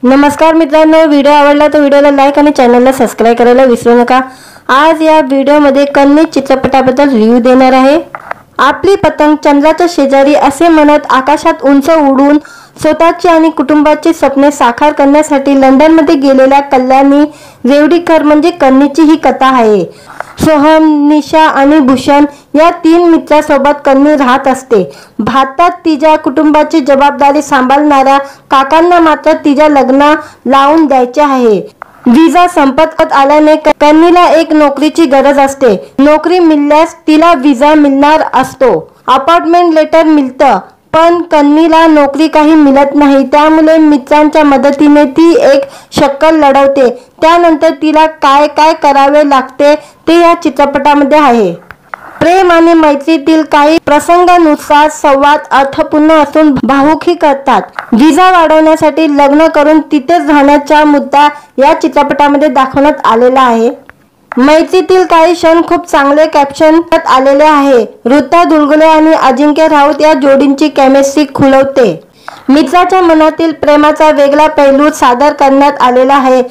नमस्कार मित्रांनो, व्हिडिओ आवडला तर व्हिडिओला लाईक आणि चॅनलला सबस्क्राइब करायला विसरू नका। आज या व्हिडिओमध्ये कन्नी चित्रपटाबद्दल रिव्ह्यू देणार आहे। आपली पतंग चंद्राच्या शेजारी असे म्हणत आकाशात उंच उडून स्वतःची आणि कुटुंबाची स्वप्ने साकार करण्यासाठी लंडनमध्ये गेलेल्या कल्याणी रेवडीकर म्हणजे कन्नीची ही कथा आहे। सोहम, निशा आणि भूषण या तीन मित्रांसोबत कन्नी राहत असते। भारतात तिच्या कुटुंबाची जबाबदारी सांभाळणाऱ्या काकांना मात्र तिच्या लग्न लावून द्यायचे आहे। विजा संपत आल्याने कन्नीला एक नोकरीची गरज असते। नोकरी मिळाल्यास तिला विजा मिळणार असतो। अपॉइंटमेंट लेटर मिळतं, पण कन्नीला नोकरी काही मिळत नाही। त्यामुळे मित्रांच्या मदतीने ती एक शक्कल लढवते। त्यानंतर तिला काय काय करावे लागते ते या चित्रपटामध्ये आहे। प्रेम आणि मैत्रीतील काही प्रसंगानुसार संवाद अर्थपूर्ण असून भावुकही करतात। विजा वाढवण्यासाठी लग्न करून तिथेच राहण्याचा मुद्दा या चित्रपटामध्ये दाखवण्यात आलेला आहे। मैत्रीतील काही क्षण खूप चांगले कॅप्शन आलेले आहे। ऋता दुलगुले आणि अजिंक्य राऊत या जोडींची केमिस्ट्री खुलवते। मित्राच्या मनातील प्रेमाचा वेगळा पैलू सादर करण्यात आलेला आहे।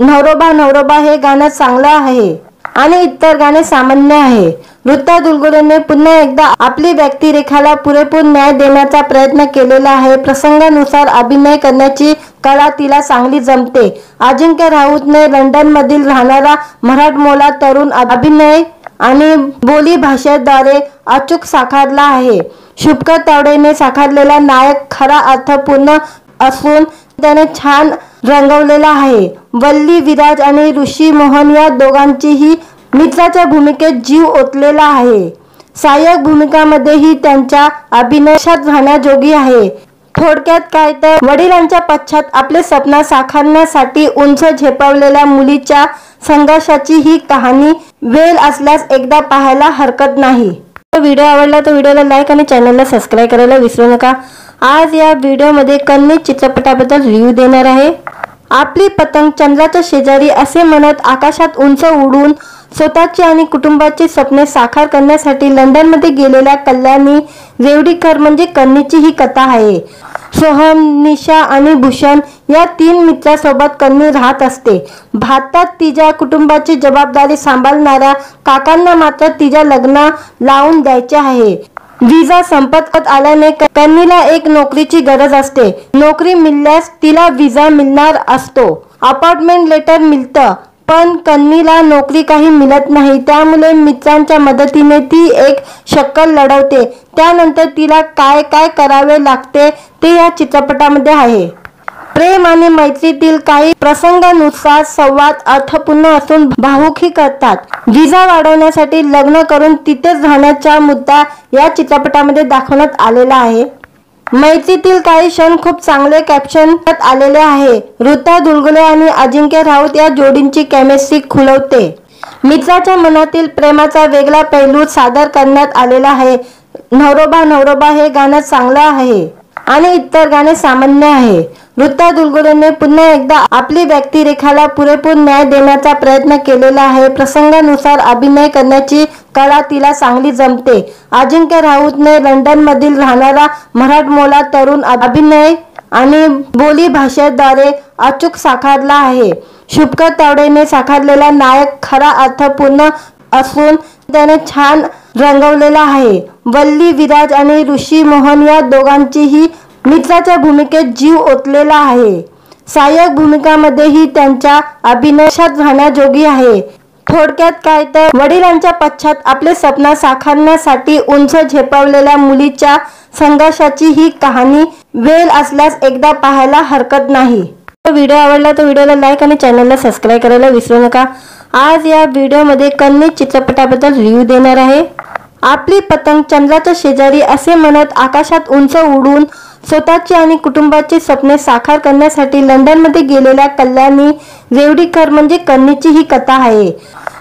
नवरोबा नवरोबा हे गाणं चांगलं आहे आणि इतर गाणे सामान्य आहे। ऋता दुलगुलेने पुन्हा एकदा आपली व्यक्तिरेखाला पुरेपूर न्याय देण्याचा प्रयत्न केलेला आहे। प्रसंगानुसार अभिनय करण्याची कला तिला चांगली जमते। अजिंक्य राऊतने लंडनमधील राहणारा मराठमोळा तरुण अभिनय आणि बोली भाषेद्वारे अचूक साकारला आहे। शुभकर तावडेने साकारलेला नायक खरा अर्थपूर्ण असून त्याने छान रंगवलेला आहे। वल्ली विराज आणि ऋषी मोहन या दोघांचीही मित्राच्या भूमिकेत जीव ओतलेला आहे। सहाय्यक भूमिकांमध्येही त्यांच्या अभिनयात राहण्याजोगी आहे। थोडक्यात काय तर वडिलांच्या पश्चात आपले स्वप्न साकारण्यासाठी उंच झेपावलेल्या मुलीच्या संघर्षाची ही कहाणी वेळ असल्यास एकदा पाहायला हरकत नाही। व्हिडिओ आवडला तर व्हिडिओला लाईक आणि चॅनलला सबस्क्राइब करायला विसरू नका। आज या व्हिडिओमध्ये कन्नी चित्रपटाबद्दल रिव्ह्यू देणार आहे। आपली पतंग चंद्राच्या शेजारी असे म्हणत आकाशात उंच उडून स्वतःची आणि कुटुंबाची स्वप्ने साकार करण्यासाठी लंडनमध्ये गेलेल्या कल्याणी रेवडीकर म्हणजे कन्नीची ही कथा आहे। सोहम, निशा आणि भूषण या तीन मित्रांसोबत कन्नी राहत असते। भारतात तिच्या कुटुंबाची जबाबदारी सांभाळणाऱ्या काकांना मात्र तिच्या लग्न लावून द्यायचे आहे। विजा संपत आल्याने कन्नीला एक नोकरीची गरज असते। नोकरी मिळाल्यास तिला विजा मिळणार असतो। अपॉइंटमेंट लेटर मिळतं, पण कन्नीला नोकरी काही मिळत नाही। त्यामुळे मित्रांच्या मदतीने ती एक शक्कल लढवते। त्यानंतर तिला काय काय करावे लागते ते या चित्रपटामध्ये आहे। प्रेम आणि मैत्रीतील काही प्रसंगानुसार संवाद अर्थपूर्ण असून भावुकही करतात। विजा वाढवण्यासाठी लग्न करून तिथेच राहण्याचा मुद्दा या चित्रपटामध्ये दाखवण्यात आलेला आहे। मैत्रीतील काही क्षण खूप चांगले कॅप्शन आलेले आहे। ऋता दुलगुले आणि अजिंक्य राऊत या जोडींची केमिस्ट्री खुलवते। मित्राच्या मनातील प्रेमाचा वेगळा पैलू सादर करण्यात आलेला आहे। नवरोबा नवरोबा हे गाणं चांगलं आहे आणि इतर गाणे सामान्य आहे। ऋता दुलगुलेने पुन्हा एकदा आपली व्यक्तिरेखाला पुरेपूर न्याय देण्याचा प्रयत्न केलेला आहे। प्रसंगानुसार अभिनय करण्याची कला तिला चांगली जमते। अजिंक्य राऊतने लंडनमधील राहणारा मराठमोळा तरुण अभिनय आणि बोली भाषेद्वारे अचूक साकारला आहे। शुभकर तावडेने साकारलेला नायक खरा अर्थपूर्ण असून त्याने छान रंगवलेला आहे। वल्ली विराज आणि ऋषी मोहन या दोघांचीही मित्राच्या भूमिकेत जीव ओतलेला आहे। सहाय्यक भूमिकांमध्येही त्यांच्या अभिनयात राहण्याजोगी आहे। थोडक्यात काय तर वडिलांच्या पश्चात आपले स्वप्न साकारण्यासाठी उंच झेपावलेल्या मुलीच्या संघर्षाची ही कहाणी वेळ असल्यास एकदा पाहायला हरकत नाही। व्हिडिओ आवडला तर व्हिडिओला लाईक आणि चॅनलला सबस्क्राइब करायला विसरू नका। आज या व्हिडिओमध्ये कन्नी चित्रपटाबद्दल रिव्ह्यू देणार आहे। आपली पतंग चंद्राच्या शेजारी असे म्हणत आकाशात उंच उडून स्वतःची आणि कुटुंबाची स्वप्ने साकार करण्यासाठी लंडनमध्ये गेलेल्या कल्याणी रेवडीकर म्हणजे कन्नीची ही कथा आहे।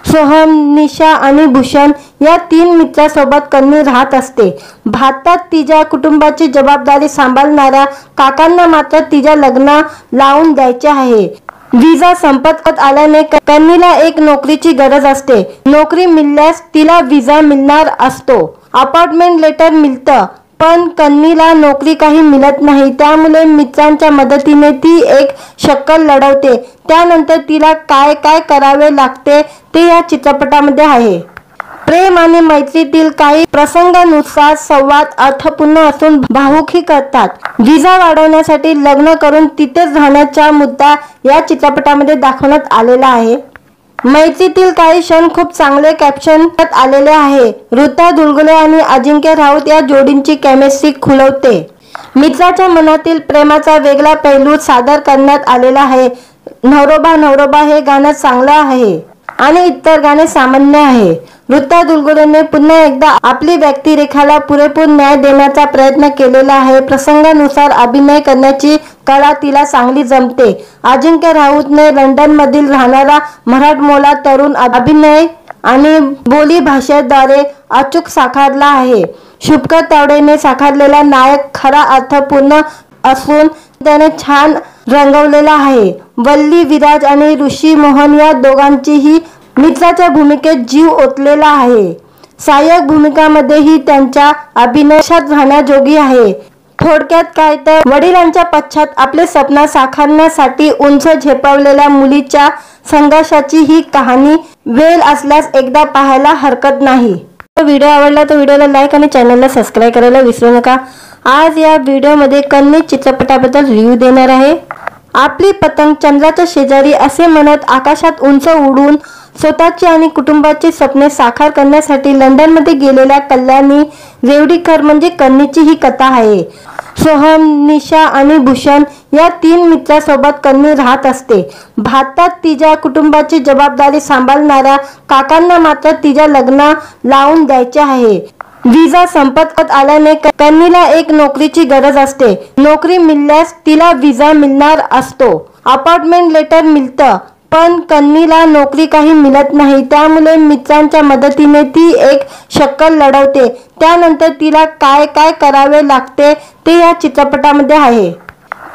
सोहम, निशा आणि भूषण या तीन मित्रांसोबत कन्नी राहत असते। भारतात तिच्या कुटुंबाची जबाबदारी सांभाळणाऱ्या काकांना मात्र तिच्या लग्न लावून द्यायचे आहे। विजा संपत आल्याने कन्नीला एक नोकरीची गरज असते। नोकरी मिळाल्यास तिला विजा मिळणार असतो। अपॉइंटमेंट लेटर मिळतं, पण कन्नीला नोकरी काही मिळत नाही, त्यामुळे मित्रांच्या मदतीने ती एक शक्कल लढवते. त्यानंतर तिला काय काय करावे लागते ते या चित्रपटामध्ये आहे. प्रेम आणि मैत्रीतील काही प्रसंगानुसार संवाद अर्थपूर्ण असून भावुकही करतात. विजा वाढवण्यासाठी लग्न करून तिथेच राहण्याचा मुद्दा या चित्रपटामध्ये दाखवण्यात आलेला आहे. मैत्रीतील काही क्षण खूप चांगले कॅप्शन आलेले आहे. ऋता दुलगुले आणि अजिंक्य राऊत या जोडींची केमिस्ट्री खुलवते. मित्राच्या मनातील प्रेमाचा वेगळा पैलू सादर करण्यात आलेला आहे. नवरोबा नवरोबा हे गाणं चांगलं आहे आणि इतर गाणे सामान्य आहे. ऋता दुलगुलेने पुन्हा एकदा आपली व्यक्तिरेखाला पुरेपूर न्याय देण्याचा प्रयत्न केलेला आहे. प्रसंगानुसार अभिनय करण्याची कला तिला चांगली जमते. अजिंक्य राऊतने लंडनमधील राहणारा मराठमोळा तरुण अभिनय आणि बोली भाषेद्वारे अचूक साकारला आहे. शुभकर तावडेने साकारलेला नायक खरा अर्थपूर्ण असून त्याने छान रंगवलेला आहे. वल्ली विराज आणि ऋषी मोहन या दोघांचीही मित्राच्या भूमिकेत जीव ओतलेला आहे. सहाय्यक भूमिकांमध्येही त्यांच्या अभिनयात राहण्याजोगी आहे. थोडक्यात काय तर वडिलांच्या पश्चात आपले स्वप्न साकारण्यासाठी उंच झेपावलेल्या मुलीच्या संघर्षाची ही कहाणी वेळ असल्यास एकदा पाहायला हरकत नाही. व्हिडिओ आवडला तर व्हिडिओला लाईक आणि चॅनलला सबस्क्राईब करायला विसरू नका. आज या व्हिडिओमध्ये कन्नी चित्रपटाबद्दल रिव्ह्यू देणार आहे. आपली पतंग चंद्राच्या शेजारी असे म्हणत आकाशात उंच उडून स्वतःची आणि कुटुंबाची स्वप्ने साकार करण्यासाठी लंडनमध्ये गेलेल्या कल्याणी रेवडीकर म्हणजे कन्नीची ही कथा आहे. सोहम, निशा आणि भूषण या 3 मित्रांसोबत कन्नी राहत असते. भारतात तिच्या कुटुंबाची जबाबदारी सांभाळणाऱ्या काकांना मात्र तिच्या लग्न लावून द्यायचे आहे. विजा संपत आल्याने कन्नीला एक नोकरीची गरज असते. नोकरी मिळाल्यास तिला विजा मिळणार असतो. अपॉइंटमेंट लेटर मिळतं, पण कन्नीला नोकरी काही मिळत नाही, त्यामुळे मित्रांच्या मदतीने ती एक शक्कल लढवते. त्यानंतर तिला काय काय करावे लागते ते या चित्रपटामध्ये आहे.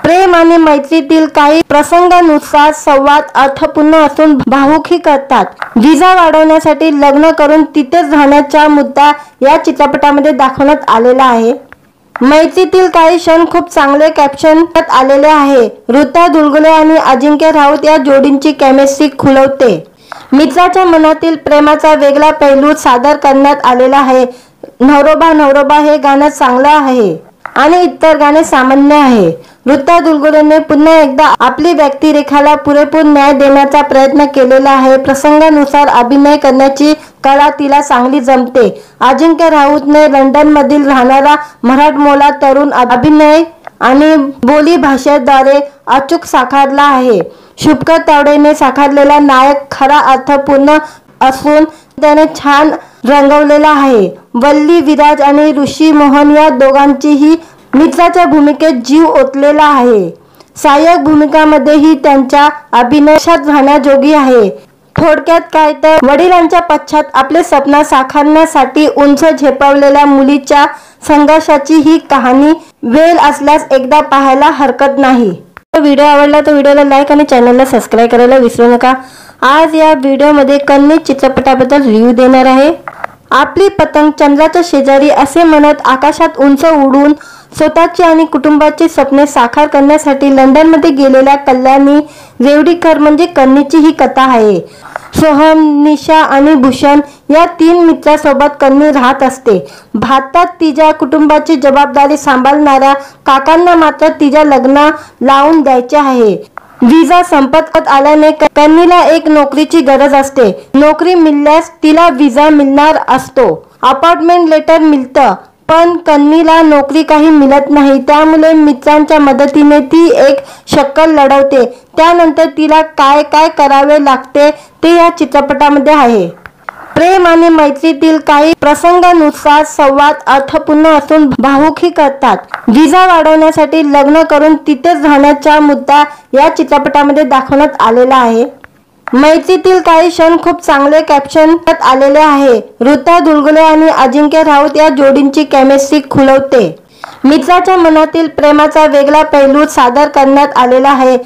प्रेम आणि मैत्रीतील काही प्रसंगानुसार संवाद अर्थपूर्ण असून भावुकही करतात. विजा वाढवण्यासाठी लग्न करून तिथेच राहण्याचा मुद्दा या चित्रपटामध्ये दाखवण्यात आलेला आहे. मैत्रीतील काही क्षण खूप चांगले कॅप्शन आलेले आहे. ऋता दुलगुले आणि अजिंक्य राऊत या जोडींची केमिस्ट्री खुलवते. मित्राच्या मनातील प्रेमाचा वेगळा पैलू सादर करण्यात आलेला आहे. नवरोबा नवरोबा हे गाणं चांगलं आहे आणि इतर गाणे सामान्य आहे. ऋता दुलगुलेने पुन्हा एकदा आपली व्यक्तिरेखाला पुरेपूर न्याय देण्याचा प्रयत्न केलेला आहे. प्रसंगानुसार अभिनय करण्याची कला तिला चांगली जमते. अजिंक्य राऊतने लंडनमधील राहणारा मराठमोळा तरुण अभिनय आणि बोली भाषेद्वारे अचूक साकारला आहे. शुभकर तावडेने साकारलेला नायक खरा अर्थपूर्ण असून त्याने छान रंगवलेला आहे. वल्ली विराज आणि ऋषी मोहन या दोघांचीही मित्राच्या भूमिकेत जीव ओतलेला आहे. सहाय्यक भूमिकांमध्येही त्यांच्या अभिनयात राहण्याजोगी आहे. थोडक्यात काय तर वडिलांच्या पश्चात आपले स्वप्न साकारण्यासाठी उंच झेपावलेल्या मुलीच्या संघर्षाची ही कहाणी वेळ असल्यास एकदा पाहायला हरकत नाही. व्हिडिओ आवडला तर व्हिडिओला लाईक आणि चॅनलला सबस्क्राईब करायला विसरू नका. आज या व्हिडिओमध्ये कन्नी चित्रपटाबद्दल रिव्ह्यू देणार आहे. आपली पतंग चंद्राच्या शेजारी असे म्हणत आकाशात उंच उडून स्वतःची आणि कुटुंबाची स्वप्ने साकार करण्यासाठी लंडनमध्ये गेलेल्या कल्याणी रेवडीकर म्हणजे कन्नीची ही कथा आहे. सोहम, निशा आणि भूषण या 3 मित्रांसोबत कन्नी राहत असते. भारतात तिच्या कुटुंबाची जबाबदारी सांभाळणाऱ्या काकांना मात्र तिच्या लग्न लावून द्यायचे आहे. विजा संपत आल्याने कन्नीला एक नोकरीची गरज असते. नोकरी मिळाल्यास तिला विजा मिळणार असतो. अपॉइंटमेंट लेटर मिळतं, पण कन्नीला नोकरी काही मिळत नाही, त्यामुळे मित्रांच्या मदतीने ती एक शक्कल लढवते. त्यानंतर तिला काय काय करावे लागते ते या चित्रपटामध्ये आहे. प्रेम आणि मैत्रीतील काही प्रसंगानुसार संवाद अर्थपूर्ण असून भावुकही करतात. विजा वाढवण्यासाठी लग्न करून तिथेच राहण्याचा मुद्दा या चित्रपटामध्ये दाखवण्यात आलेला आहे. मैत्रीतील काही क्षण खूप चांगले कॅप्शन आलेले आहे. ऋता दुलगुले आणि अजिंक्य राऊत या जोडींची केमिस्ट्री खुलवते. मित्राच्या मनातील प्रेमाचा वेगळा पैलू सादर करण्यात आलेला आहे.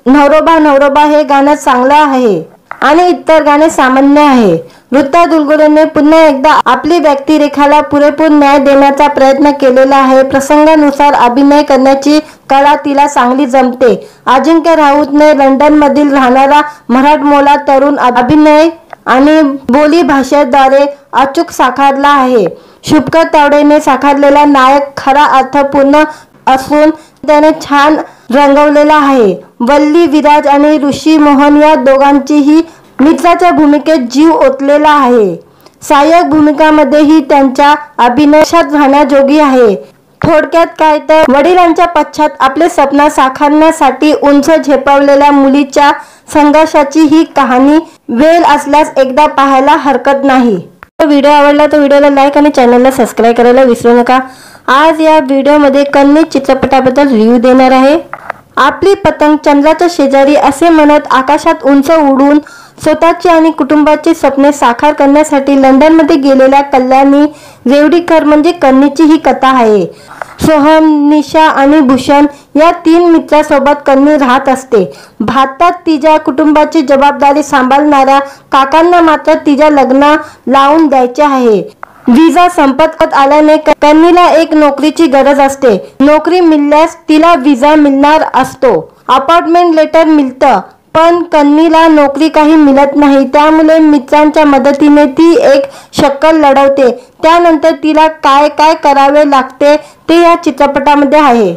नवरोबा नवरोबा हे गाणं चांगलं आहे आणि इतर गाणे सामान्य आहे. ऋता दुलगुलेने पुन्हा एकदा आपली व्यक्तिरेखाला पुरेपूर न्याय देण्याचा प्रयत्न केलेला आहे। प्रसंगानुसार अभिनय करण्याची कला तिला चांगली जमते। अजिंक्य राऊतने लंडन मधील राहणारा मराठमोळा तरुण अभिनय आणि बोली भाषेद्वारे अचूक साकारला आहे। शुभकर तावडेने साकारलेला नायक खरा अर्थपूर्ण असून त्याने छान रंगवलेला आहे। वल्ली विराज आणि ऋषी मोहन या दोघांचीही मित्राच्या भूमिकेत जीव ओतलेला आहे। सहाय्यक भूमिकांमध्येही त्यांच्या अभिनयात राहण्याजोगी आहे। थोडक्यात काय तर वडिलांच्या पश्चात आपले स्वप्न साकारण्यासाठी उंच झेपावलेल्या मुलीच्या संघर्षाची ही कहाणी वेळ असल्यास एकदा पाहायला हरकत नाही। व्हिडिओ आवडला तर व्हिडिओला लाईक आणि चॅनलला सबस्क्राइब करायला विसरू नका। आज या व्हिडिओमध्ये कन्नी चित्रपटाबद्दल रिव्ह्यू देणार आहे। आपली पतंग चंद्राच्या शेजारी असे म्हणत आकाशात उंच उडून स्वतःची आणि कुटुंबाची स्वप्ने साकार करण्यासाठी लंडनमध्ये गेलेल्या कल्याणी रेवडीकर म्हणजे कन्नीची ही कथा आहे। सोहम, निशा आणि भूषण या 3 मित्रांसोबत कन्नी राहत असते। भारतात तिच्या कुटुंबाची जबाबदारी सांभाळणाऱ्या काकांना मात्र तिच्या लग्न लावून द्यायचे आहे। विजा संपत आल्याने कन्नीला एक नोकरीची गरज असते। नोकरी मिळाल्यास तिला विजा मिळणार असतो। अपॉइंटमेंट लेटर मिळतं, पण कन्नीला नोकरी काही मिळत नाही। त्यामुळे मित्रांच्या मदतीने ती एक शक्कल लढवते। त्यानंतर तिला काय काय करावे लागते ते या चित्रपटामध्ये आहे।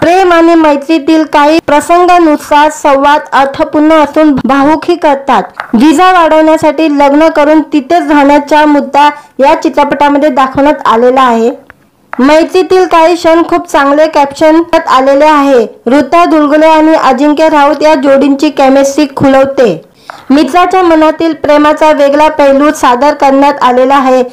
प्रेम आणि मैत्रीतील काही प्रसंगानुसार संवाद अर्थपूर्ण असून भावुकही करतात। विजा वाढवण्यासाठी लग्न करून तिथेच राहण्याचा मुद्दा या चित्रपटामध्ये दाखवण्यात आलेला आहे। मैत्रीतील काही क्षण खूप चांगले कॅप्शन आलेले आहे। ऋता दुलगुले आणि अजिंक्य राऊत या जोडींची केमिस्ट्री खुलवते। मित्राच्या मनातील प्रेमाचा वेगळा पैलू सादर करण्यात आलेला आहे।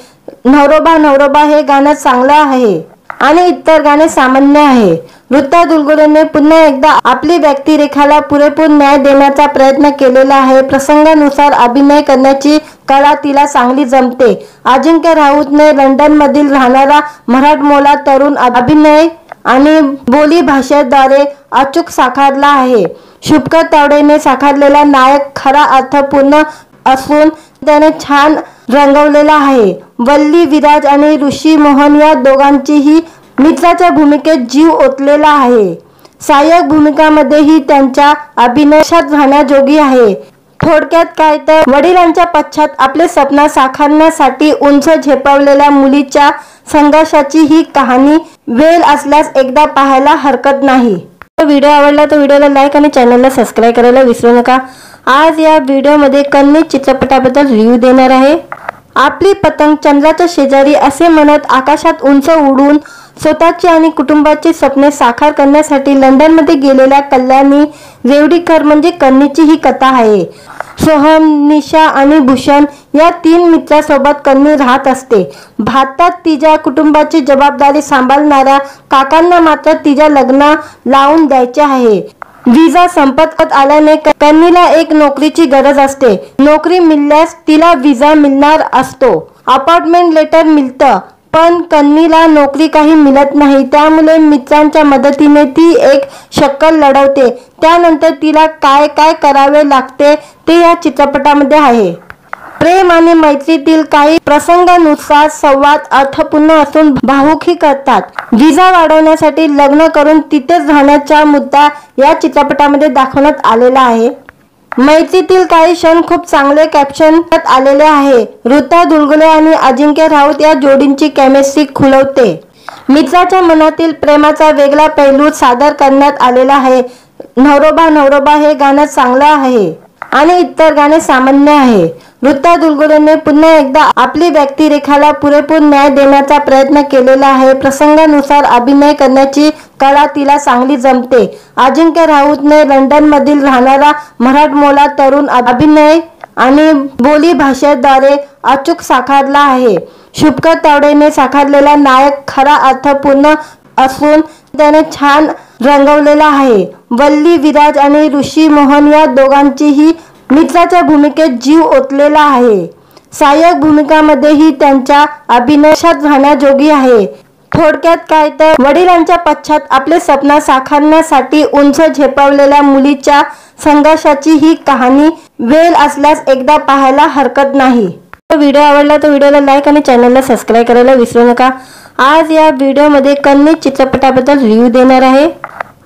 नवरोबा नवरोबा हे गाणं चांगलं आहे आणि इतर गाणे सामान्य आहे। ऋता दुलगुलेने पुन्हा एकदा आपली व्यक्तिरेखाला पुरेपूर न्याय देण्याचा प्रयत्न केलेला आहे। प्रसंगानुसार अभिनय करण्याची कला तिला चांगली जमते। अजिंक्य राऊतने लंडन मधील राहणारा मराठमोळा तरुण अभिनय आणि बोली भाषेद्वारे अचूक साकारला आहे। शुभकर तावडेने साकारलेला नायक खरा अर्थपूर्ण असून त्याने छान रंगवलेला आहे। वल्ली विराज आणि ऋषी मोहन या दोघांचीही मित्राच्या भूमिकेत जीव ओतलेला आहे। सहाय्यक भूमिकांमध्येही त्यांच्या अभिनयात राहण्याजोगी आहे। थोडक्यात काय तर वडिलांच्या पश्चात आपले स्वप्न साकारण्यासाठी उंच झेपावलेल्या मुलीच्या संघर्षाची ही कहाणी वेळ असल्यास एकदा पाहायला हरकत नाही। व्हिडिओ आवडला तर व्हिडिओला लाईक आणि चॅनलला सबस्क्राइब करायला विसरू नका। आज या व्हिडिओमध्ये कन्नी चित्रपटाबद्दल रिव्ह्यू देणार आहे। आपली पतंग चंद्राच्या शेजारी असे म्हणत आकाशात उंच उडून स्वतःची आणि कुटुंबाची स्वप्ने साकार करण्यासाठी लंडनमध्ये गेलेल्या कल्याणी रेवडीकर म्हणजे कन्नीची ही कथा आहे। सोहम, निशा आणि भूषण या 3 मित्रांसोबत कन्नी राहत असते। भारतात तिच्या कुटुंबाची जबाबदारी सांभाळणाऱ्या काकांना मात्र तिच्या लग्न लावून द्यायचे आहे। विजा संपत आल्याने कन्नीला एक नोकरीची गरज असते। नोकरी मिळाल्यास तिला विजा मिळणार असतो। अपॉइंटमेंट लेटर मिळतं, पण कन्नीला नोकरी काही मिळत नाही। त्यामुळे मित्रांच्या मदतीने ती एक शक्कल लढवते। त्यानंतर तिला काय काय करावे लागते ते या चित्रपटामध्ये आहे। प्रेम आणि मैत्रीतील काही प्रसंगानुसार संवाद अर्थपूर्ण असून भावुकही करतात। विजा वाढवण्यासाठी लग्न करून तिथेच राहण्याचा मुद्दा या चित्रपटामध्ये दाखवण्यात आलेला आहे। मैत्रीतील काही क्षण खूप चांगले कॅप्शन आलेले आहे। ऋता दुलगुले आणि अजिंक्य राऊत या जोडींची केमिस्ट्री खुलवते। मित्राच्या मनातील प्रेमाचा वेगळा पैलू सादर करण्यात आलेला आहे। नवरोबा नवरोबा हे गाणं चांगलं आहे आणि इतर गाणे सामान्य आहे। ऋता दुलगुलेने पुन्हा एकदा आपली व्यक्तिरेखाला पुरेपूर न्याय देण्याचा प्रयत्न केलेला आहे। प्रसंगानुसार अभिनय करण्याची कला तिला चांगली जमते। अजिंक्य राऊतने लंडन मधील राहणारा मराठमोळा तरुण अभिनय आणि बोली भाषेद्वारे अचूक साकारला आहे। शुभकर तावडेने साकारलेला नायक खरा अर्थपूर्ण असून त्याने छान रंगवलेला आहे। वल्ली विराज आणि ऋषी मोहन या दोघांचीही मित्राच्या भूमिकेत जीव ओतलेला आहे। सहाय्यक भूमिकांमध्येही त्यांच्या अभिनयात राहण्याजोगी आहे। थोडक्यात काय तर वडिलांच्या पश्चात आपले स्वप्न साकारण्यासाठी उंच झेपावलेल्या मुलीच्या संघर्षाची ही कहाणी वेळ असल्यास एकदा पाहायला हरकत नाही। व्हिडिओ आवडला तर व्हिडिओला लाईक आणि चॅनलला सबस्क्राइब करायला विसरू नका। आज या व्हिडिओमध्ये कन्नी चित्रपटाबद्दल रिव्ह्यू देणार आहे।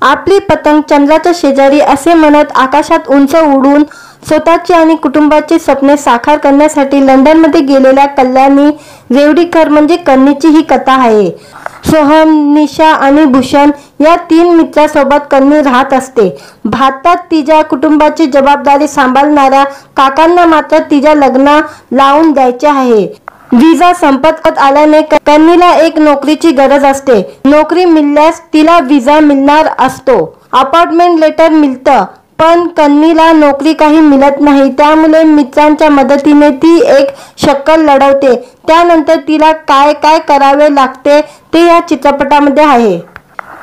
आपली पतंग चंद्राच्या शेजारी असे म्हणत आकाशात उंच उडून स्वतःची आणि कुटुंबाची स्वप्ने साकार करण्यासाठी लंडनमध्ये गेलेल्या कल्याणी रेवडीकर म्हणजे कन्नीची ही कथा आहे। सोहम, निशा आणि भूषण या 3 मित्रांसोबत कन्नी राहत असते। भारतात तिच्या कुटुंबाची जबाबदारी सांभाळणाऱ्या काकांना मात्र तिच्या लग्न लावून द्यायचे आहे। विजा संपत आल्याने कन्नीला एक नोकरीची गरज असते। नोकरी मिळाल्यास तिला विजा मिळणार असतो। अपॉइंटमेंट लेटर मिळतं, पण कन्नीला नोकरी काही मिळत नाही। त्यामुळे मित्रांच्या मदतीने ती एक शक्कल लढवते। त्यानंतर तिला काय काय करावे लागते ते या चित्रपटामध्ये आहे।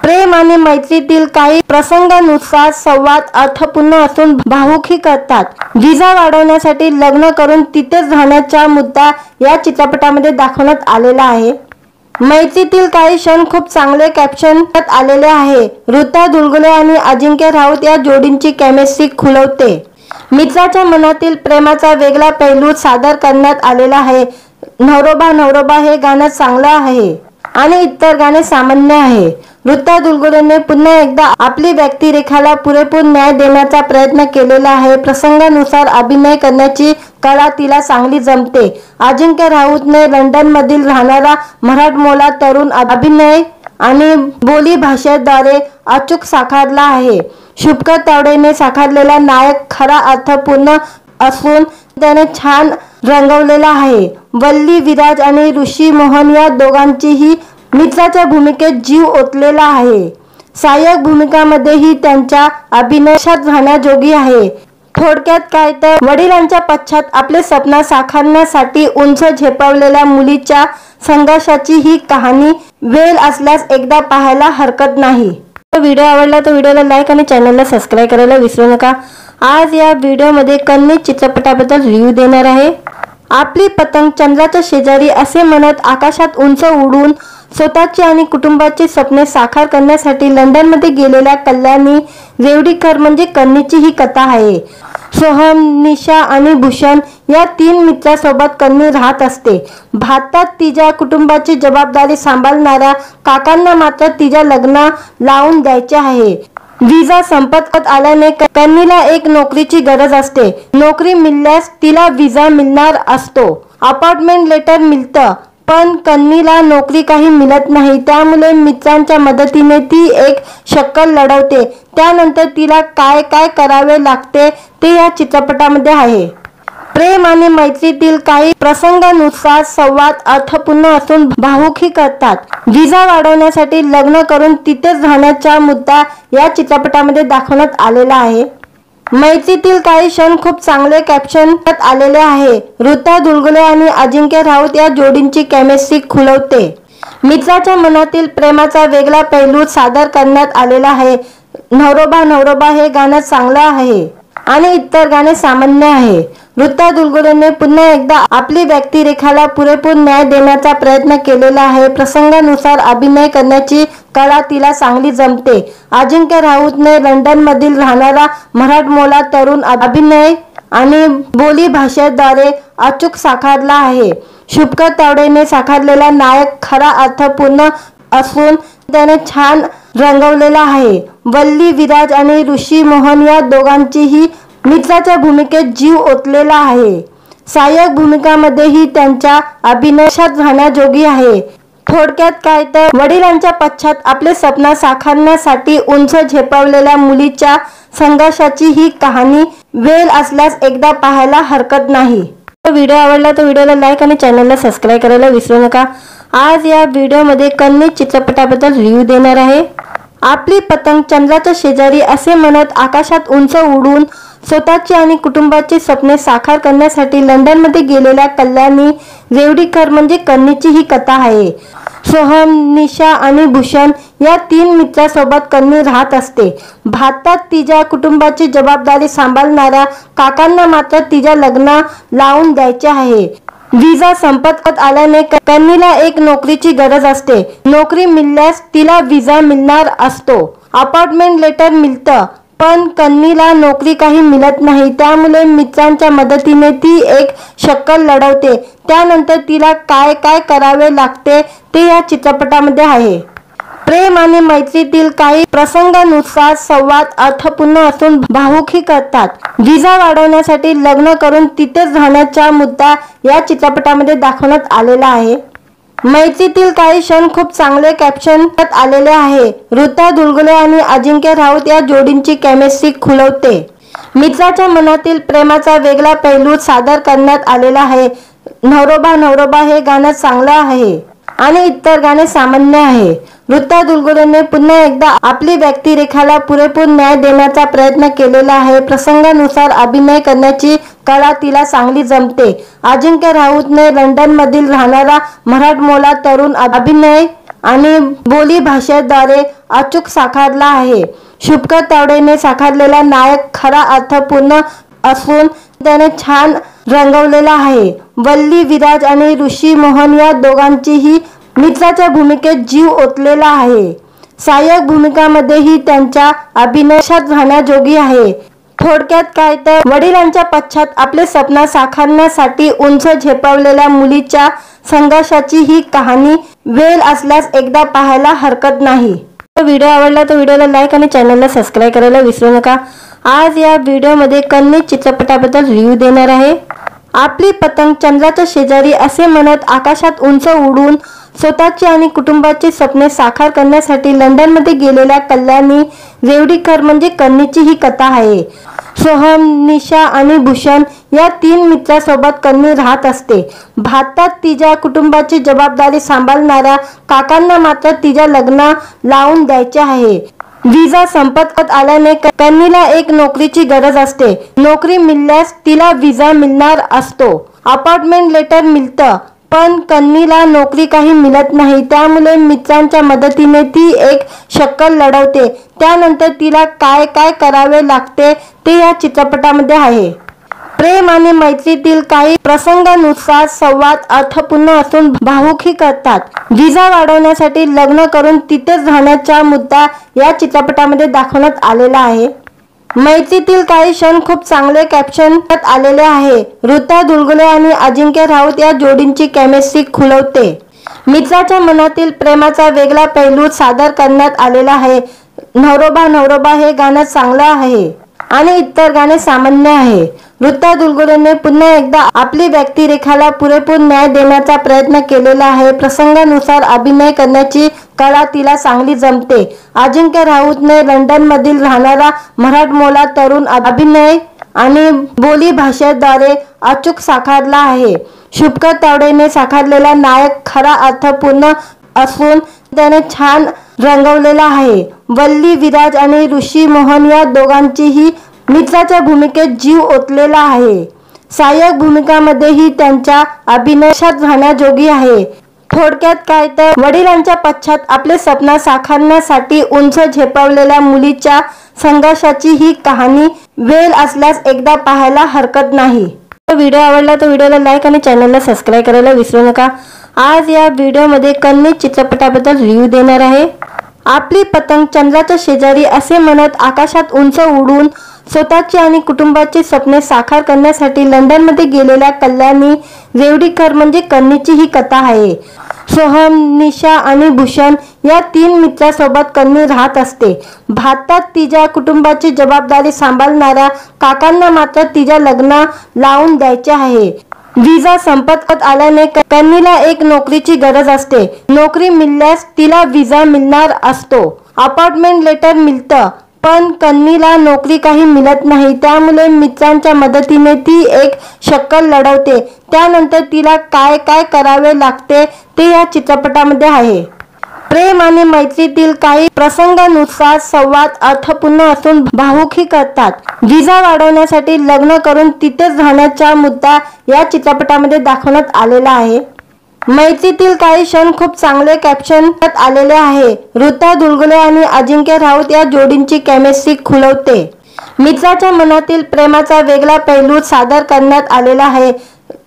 प्रेम आणि मैत्रीतील काही प्रसंगानुसार संवाद अर्थपूर्ण असून भावुकी करतात। विजा वाढवण्यासाठी लग्न करून तिथेच राहण्याचा मुद्दा या चित्रपटामध्ये दाखवण्यात आलेला आहे। मैत्रीतील काही क्षण खूप चांगले कॅप्शन आलेले आहे। ऋता दुलगुले आणि अजिंक्य राऊत या जोडींची केमिस्ट्री खुलवते। मित्राच्या मनातील प्रेमाचा वेगळा पैलू सादर करण्यात आलेला आहे। नवरोबा नवरोबा हे गाणं चांगलं आहे आणि इतर गाणे सामान्य आहे। ऋता दुलगुलेने पुन्हा एकदा आपली व्यक्तिरेखाला पुरेपूर न्याय देण्याचा प्रयत्न केलेला आहे। प्रसंगानुसार अभिनय करण्याची कला तिला चांगली जमते। अजिंक्य राऊतने लंडनमधील राहणारा मराठमोळा तरुण अभिनय आणि बोली भाषेद्वारे अचूक साकारला आहे। शुभकर तावडेने साकारलेला नायक खरा अर्थपूर्ण असून त्याने छान रंगवलेला आहे। वल्ली विराज आणि ऋषी मोहन या दोघांचीही मित्राच्या भूमिकेत जीव ओतलेला आहे। सहाय्यक भूमिकांमध्येही त्यांच्या अभिनयात राहण्याजोगी आहे। थोडक्यात काय तर वडिलांच्या पश्चात आपले स्वप्न साकारण्यासाठी उंच झेपावलेल्या मुलीच्या संघर्षाची ही कहाणी वेळ असल्यास एकदा पाहायला हरकत नाही। व्हिडिओ आवडला तर व्हिडिओला लाईक आणि चॅनलला सबस्क्राइब करायला विसरू नका। आज या व्हिडिओमध्ये कन्नी चित्रपटाबद्दल रिव्ह्यू देणार आहे। आपली पतंग चंद्राच्या शेजारी असे म्हणत आकाशात उंच उडून स्वतःची आणि कुटुंबाची स्वप्ने साकार करण्यासाठी लंडनमध्ये गेलेल्या कल्याणी रेवडीकर म्हणजे कन्नीची ही कथा आहे। सोहम, निशा आणि भूषण या 3 मित्रांसोबत कन्नी राहत असते। भारतात तिच्या कुटुंबाची जबाबदारी सांभाळणाऱ्या काकांना मात्र तिच्या लग्न लावून द्यायचे आहे। विजा संपत आल्याने कन्नीला एक नोकरीची गरज असते। नोकरी मिळाल्यास तिला विजा मिळणार असतो। अपॉइंटमेंट लेटर मिळतं, पण कन्नीला नोकरी काही मिळत नाही। त्यामुळे मित्रांच्या मदतीने ती एक शक्कल लढवते। त्यानंतर तिला काय काय करावे लागते ते या चित्रपटामध्ये आहे। प्रेम आणि मैत्रीतील काही प्रसंगानुसार संवाद अर्थपूर्ण असून भावुकी करतात। विजा वाढवण्यासाठी लग्न करून तिथेच राहण्याचा मुद्दा या चित्रपटामध्ये दाखवण्यात आलेला आहे। मैत्रीतील काही क्षण खूप चांगले कॅप्शन आलेले आहे। ऋता दुलगुले आणि अजिंक्य राऊत या जोडींची केमिस्ट्री खुलवते। मित्राच्या मनातील प्रेमाचा वेगळा पैलू सादर करण्यात आलेला आहे। नवरोबा नवरोबा हे गाणं चांगलं आहे आणि इतर गाणे सामान्य आहे। ऋता दुलगुलेने पुन्हा एकदा आपली व्यक्तिरेखाला पुरेपूर न्याय देण्याचा प्रयत्न केलेला आहे। प्रसंगानुसार अभिनय करण्याची कला तिला चांगली जमते। अजिंक्य राऊतने लंडनमधील राहणारा मराठमोळा तरुण अभिनय आणि बोली भाषेद्वारे अचूक साकारला आहे। शुभकर तावडेने साकारलेला नायक खरा अर्थपूर्ण असून त्याने छान रंगवलेला आहे। वल्ली विराज आणि ऋषी मोहन या दोघांचीही मित्राच्या भूमिकेत जीव ओतलेला आहे। सहाय्यक भूमिकांमध्येही त्यांच्या अभिनयात राहण्याजोगी आहे। थोडक्यात काय तर वडिलांच्या पश्चात आपले स्वप्न साकारण्यासाठी उंच झेपावलेल्या मुलीच्या संघर्षाची ही कहाणी वेळ असल्यास एकदा पाहायला हरकत नाही। व्हिडिओ आवडला तर व्हिडिओला लाईक आणि चॅनलला सबस्क्राइब करायला विसरू नका। आज या व्हिडिओमध्ये कन्नी चित्रपटाबद्दल रिव्ह्यू देणार आहे। आपली पतंग चंद्राच्या शेजारी असे म्हणत आकाशात उंच उडून स्वतःची आणि कुटुंबाची स्वप्ने साकार करण्यासाठी लंडनमध्ये गेलेल्या कल्याणी रेवडीकर म्हणजे कन्नीची ही कथा आहे। सोहम, निशा आणि भूषण या 3 मित्रांसोबत कन्नी राहत असते। भारतात तिच्या कुटुंबाची जबाबदारी सांभाळणाऱ्या काकांना मात्र तिच्या लग्न लावून द्यायचे आहे। विजा संपत आल्याने कन्नीला एक नोकरीची गरज असते। नोकरी मिळाल्यास तिला विजा मिळणार असतो। अपॉइंटमेंट लेटर मिळतं, पण कन्नीला नोकरी काही मिळत नाही, त्यामुळे मित्रांच्या मदतीने ती एक शक्कल लढवते. त्यानंतर तिला काय काय करावे लागते ते या चित्रपटामध्ये आहे. प्रेम आणि मैत्रीतील काही प्रसंगानुसार संवाद अर्थपूर्ण असून भावुकही करतात. विजा वाढवण्यासाठी लग्न करून तिथेच राहण्याचा मुद्दा या चित्रपटामध्ये दाखवण्यात आलेला आहे. मैत्रीतील काही क्षण खूप चांगले कॅप्शन आलेले आहे. ऋता दुलगुले आणि अजिंक्य राऊत या जोडींची केमिस्ट्री खुलवते. मित्राच्या मनातील प्रेमाचा वेगळा पैलू सादर करण्यात आलेला आहे. नवरोबा नवरोबा हे गाणं चांगलं आहे आणि इतर गाणे सामान्य आहे. ऋता दुलगुलेने पुन्हा एकदा आपली व्यक्तिरेखाला पुरेपूर न्याय देण्याचा प्रयत्न केलेला आहे. प्रसंगानुसार अभिनय करण्याची कला तिला चांगली जमते. अजिंक्य राऊतने लंडनमधील राहणारा मराठमोळा तरुण अभिनय आणि बोली भाषेद्वारे अचूक साकारला आहे. शुभकर तावडेने साकारलेला नायक खरा अर्थपूर्ण असून त्याने छान रंगवलेला आहे. वल्ली विराज आणि ऋषी मोहन या दोघांचीही मित्राच्या भूमिकेत जीव ओतलेला आहे. सहाय्यक भूमिकांमध्येही त्यांच्या अभिनयात राहण्याजोगी आहे. थोडक्यात काय तर वडिलांच्या पश्चात आपले स्वप्न साकारण्यासाठी उंच झेपावलेल्या मुलीच्या संघर्षाची ही कहाणी. वेळ असल्यास एकदा पाहायला हरकत नाही. व्हिडिओ आवडला तर व्हिडिओला लाईक आणि चॅनलला सबस्क्राईब करायला विसरू नका. आज या व्हिडिओमध्ये कन्नी चित्रपटाबद्दल रिव्ह्यू देणार आहे. आपली पतंग चंद्राच्या शेजारी असे म्हणत आकाशात उंच उडून स्वतःची आणि कुटुंबाची स्वप्ने साकार करण्यासाठी लंडनमध्ये गेलेल्या कल्याणी रेवडीकर म्हणजे कन्नीची ही कथा आहे. सोहम, निशा आणि भूषण या 3 मित्रांसोबत कन्नी राहत असते. भारतात तिच्या कुटुंबाची जबाबदारी सांभाळणाऱ्या काकांना मात्र तिच्या लग्न लावून द्यायचे आहे. विजा संपत आल्याने कन्नीला एक नोकरीची गरज असते. नोकरी मिळाल्यास तिला विजा मिळणार असतो. अपॉइंटमेंट लेटर मिळतं, पण कन्नीला नोकरी काही मिळत नाही, त्यामुळे मित्रांच्या मदतीने ती एक शक्कल लढवते. त्यानंतर तिला काय काय करावे लागते ते या चित्रपटामध्ये आहे. प्रेम आणि मैत्रीतील काही प्रसंगानुसार संवाद अर्थपूर्ण असून भावुकही करतात. विजा वाढवण्यासाठी लग्न करून तिथेच राहण्याचा मुद्दा या चित्रपटामध्ये दाखवण्यात आलेला आहे. मैत्रीतील काही क्षण खूप चांगले कॅप्शन आलेले आहे. ऋता दुलगुले आणि अजिंक्य राऊत या जोडींची केमिस्ट्री खुलवते. मित्राच्या मनातील प्रेमाचा वेगळा पैलू सादर करण्यात आलेला आहे. नवरोबा नवरोबा हे गाणं चांगलं आहे आणि इतर गाणे सामान्य आहे. ऋता दुलगुलेने पुन्हा एकदा आपली व्यक्तिरेखाला पुरेपूर न्याय देण्याचा प्रयत्न केलेला आहे. प्रसंगानुसार अभिनय करण्याची कला तिला चांगली जमते. अजिंक्य राऊतने लंडनमधील राहणारा मराठमोळा तरुण अभिनय आणि बोली भाषेद्वारे अचूक साकारला आहे. शुभकर तावडेने साकारलेला नायक खरा अर्थपूर्ण असून त्याने छान रंगवलेला आहे. वल्ली विराज आणि ऋषी मोहन या दोघांचीही मित्राच्या भूमिकेत जीव ओतलेला आहे. सहाय्यक भूमिकांमध्येही त्यांच्या अभिनयात राहण्याजोगी आहे. थोडक्यात काय तर वडिलांच्या पश्चात आपले स्वप्न साकारण्यासाठी उंच झेपावलेल्या मुलीच्या संघर्षाची ही कहाणी. वेळ असल्यास एकदा पाहायला हरकत नाही. व्हिडिओ आवडला तर व्हिडिओला लाईक आणि चॅनलला सबस्क्राईब करायला विसरू नका. आज या व्हिडिओमध्ये कन्नी चित्रपटाबद्दल रिव्ह्यू देणार आहे. आपली पतंग चंद्राच्या शेजारी असे म्हणत आकाशात उंच उडून स्वतःची आणि कुटुंबाची स्वप्ने साकार करण्यासाठी लंडनमध्ये गेलेल्या कल्याणी रेवडीकर म्हणजे कन्नीची ही कथा आहे. सोहम, निशा आणि भूषण या 3 मित्रांसोबत कन्नी राहत असते. भारतात तिच्या कुटुंबाची जबाबदारी सांभाळणाऱ्या काकांना मात्र तिच्या लग्न लावून द्यायचे आहे. विजा संपत आल्याने कन्नीला एक नोकरीची गरज असते. नोकरी मिळाल्यास तिला विजा मिळणार असतो. अपॉइंटमेंट लेटर मिळतं, पण कन्नीला नोकरी काही मिळत नाही, त्यामुळे मित्रांच्या मदतीने ती एक शक्कल लढवते. त्यानंतर तिला काय काय करावे लागते ते या चित्रपटामध्ये आहे. प्रेम आणि मैत्रीतील काही प्रसंगानुसार संवाद अर्थपूर्ण असून भावुकही करतात. विजा वाढवण्यासाठी लग्न करून तिथेच राहण्याचा मुद्दा या चित्रपटामध्ये दाखवण्यात आलेला आहे. मैत्रीतील काही क्षण खूप चांगले कॅप्शन आलेले आहे. ऋता दुलगुले आणि अजिंक्य राऊत या जोडींची केमिस्ट्री खुलवते. मित्राच्या मनातील प्रेमाचा वेगळा पैलू सादर करण्यात आलेला आहे.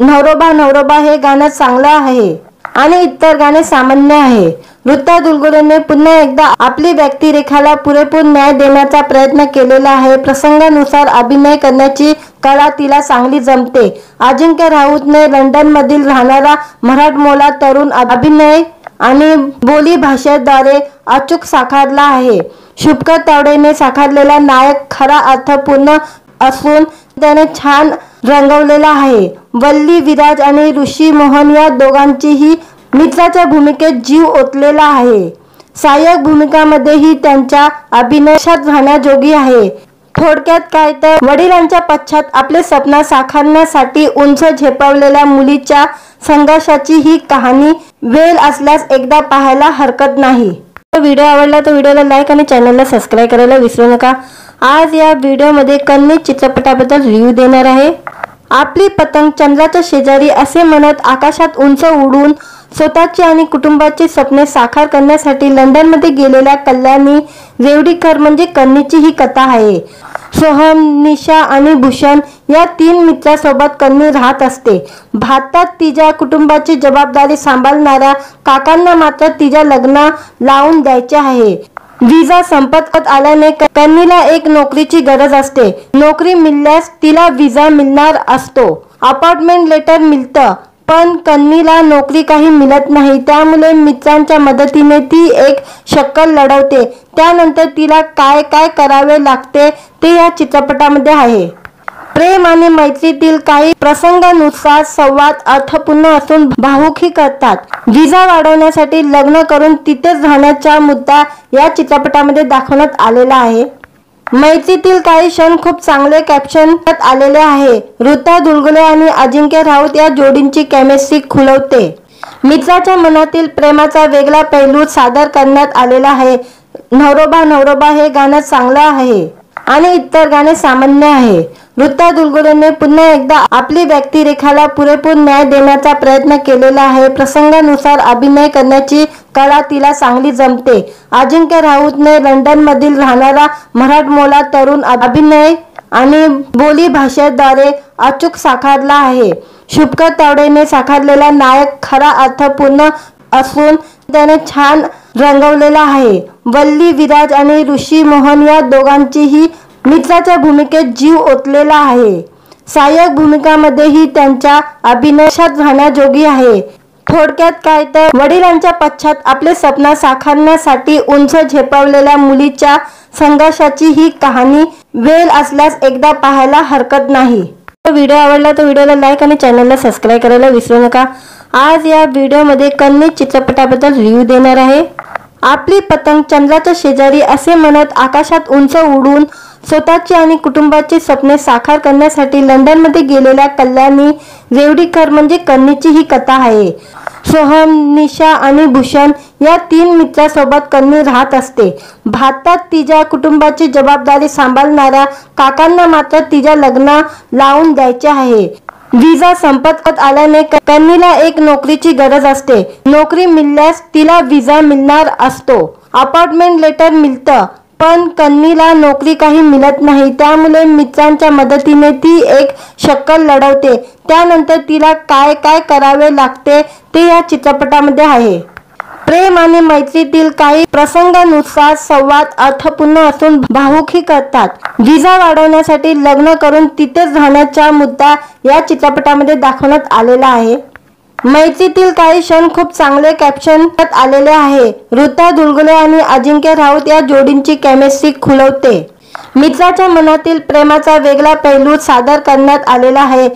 नवरोबा नवरोबा हे गाणं चांगलं आहे आणि इतर गाणे सामान्य आहे. ऋता दुलगुलेने पुन्हा एकदा आपली व्यक्तिरेखाला पुरेपूर न्याय देण्याचा प्रयत्न केलेला आहे। प्रसंगानुसार अभिनय करण्याची कला तिला चांगली जमते। अजिंक्य राऊतने लंडनमधील राहणारा मराठमोळा तरुण अभिनय आणि बोली भाषेद्वारे अचूक साकारला आहे। शुभकर तावडेने साकारलेला नायक खरा अर्थपूर्ण असून त्याने छान रंगवलेला आहे। वल्ली विराज आणि ऋषी मोहन या दोघांचीही मित्राच्या भूमिकेत जीव ओतलेला आहे। सहाय्यक भूमिकांमध्येही त्यांच्या अभिनयात राहण्याजोगी आहे। थोडक्यात काय तर वडिलांच्या पश्चात आपले स्वप्न साकारण्यासाठी उंच झेपावलेल्या मुलीच्या संघर्षाची ही कहाणी वेळ असल्यास एकदा पाहायला हरकत नाही। व्हिडिओ आवडला तर व्हिडिओला लाईक आणि चॅनलला सबस्क्राइब करायला विसरू नका। आज या व्हिडिओमध्ये कन्नी चित्रपटाबद्दल रिव्ह्यू देणार आहे। आपली पतंग चंद्राच्या शेजारी असे म्हणत आकाशात उंच उडून स्वतःची आणि कुटुंबाची स्वप्ने साकार करण्यासाठी लंडनमध्ये गेलेल्या कल्याणी रेवडीकर म्हणजे कन्नीची ही कथा आहे। सोहम, निशा आणि भूषण या 3 मित्रांसोबत कन्नी राहत असते। भारतात तिच्या कुटुंबाची जबाबदारी सांभाळणाऱ्या काकांना मात्र तिच्या लग्न लावून द्यायचे आहे। विजा संपत आल्याने कन्नीला एक नोकरीची गरज असते। नोकरी मिळाल्यास तिला विजा मिळणार असतो। अपॉइंटमेंट लेटर मिळतं, पण कन्नीला नोकरी काही मिळत नाही। त्यामुळे मित्रांच्या मदतीने ती एक शक्कल लढवते। त्यानंतर तिला काय काय करावे लागते ते या चित्रपटामध्ये आहे। प्रेम आणि मैत्रीतील काही प्रसंगानुसार संवाद अर्थपूर्ण असून भावुकी करतात। विजा वाढवण्यासाठी लग्न करून तिथेच राहण्याचा मुद्दा या चित्रपटामध्ये दाखवण्यात आलेला आहे। मैत्रीतील काही क्षण खूप चांगले कॅप्शन आलेले आहे। ऋता दुलगुले आणि अजिंक्य राऊत या जोडींची केमिस्ट्री खुलवते। मित्राच्या मनातील प्रेमाचा वेगळा पैलू सादर करण्यात आलेला आहे। नवरोबा नवरोबा हे गाणं चांगलं आहे आणि इतर गाणे सामान्य आहे। ऋता दुलगुलेने पुन्हा एकदा आपली व्यक्तिरेखाला पुरेपूर न्याय देण्याचा प्रयत्न केलेला आहे। प्रसंगानुसार अभिनय करण्याची कला तिला चांगली जमते। अजिंक्य राऊतने लंडनमधील राहणारा मराठमोळा तरुण अभिनय आणि बोली भाषेद्वारे अचूक साकारला आहे। शुभकर तावडेने साकारलेला नायक खरा अर्थपूर्ण असून त्याने छान रंगवलेला आहे। वल्ली विराज आणि ऋषी मोहन या दोघांचीही मित्राच्या भूमिकेत जीव ओतलेला आहे। सहाय्यक भूमिकांमध्येही त्यांच्या अभिनयात राहण्याजोगी आहे। थोडक्यात काय तर वडिलांच्या पश्चात आपले स्वप्न साकारण्यासाठी उंच झेपावलेल्या मुलीच्या संघर्षाची ही कहाणी वेळ असल्यास एकदा पाहायला हरकत नाही। व्हिडिओ आवडला तर व्हिडिओला लाईक आणि चॅनलला सबस्क्राइब करायला विसरू नका। आज या व्हिडिओमध्ये कन्नी चित्रपटाबद्दल रिव्ह्यू देणार आहे। आपली पतंग चंद्राच्या शेजारी असे म्हणत आकाशात उंच उडून स्वतःची आणि कुटुंबाची स्वप्ने साकार करण्यासाठी लंडनमध्ये गेलेल्या कल्याणी रेवडीकर म्हणजे कन्नीची ही कथा आहे। सोहम, निशा आणि भूषण या 3 मित्रांसोबत कन्नी राहत असते। भारतात तिच्या कुटुंबाची जबाबदारी सांभाळणाऱ्या काकांना मात्र तिच्या लग्न लावून द्यायचे आहे। विजा संपत आल्याने कन्नीला एक नोकरीची गरज असते। नोकरी मिळाल्यास तिला विजा मिळणार असतो। अपॉइंटमेंट लेटर मिळतं, पण कन्नीला नोकरी काही मिळत नाही। त्यामुळे मित्रांच्या मदतीने ती एक शक्कल लढवते। त्यानंतर तिला काय काय करावे लागते ते या चित्रपटामध्ये आहे। प्रेम आणि मैत्रीतील काही प्रसंगानुसार संवाद अर्थपूर्ण असून भावुकी करतात। विजा वाढवण्यासाठी लग्न करून तिथेच राहण्याचा मुद्दा या चित्रपटामध्ये दाखवण्यात आलेला आहे। मैत्रीतील काही क्षण खूप चांगले कॅप्शन आलेले आहे। ऋता दुलगुले आणि अजिंक्य राऊत या जोडींची केमिस्ट्री खुलवते। मित्राच्या मनातील प्रेमाचा वेगळा पैलू सादर करण्यात आलेला आहे।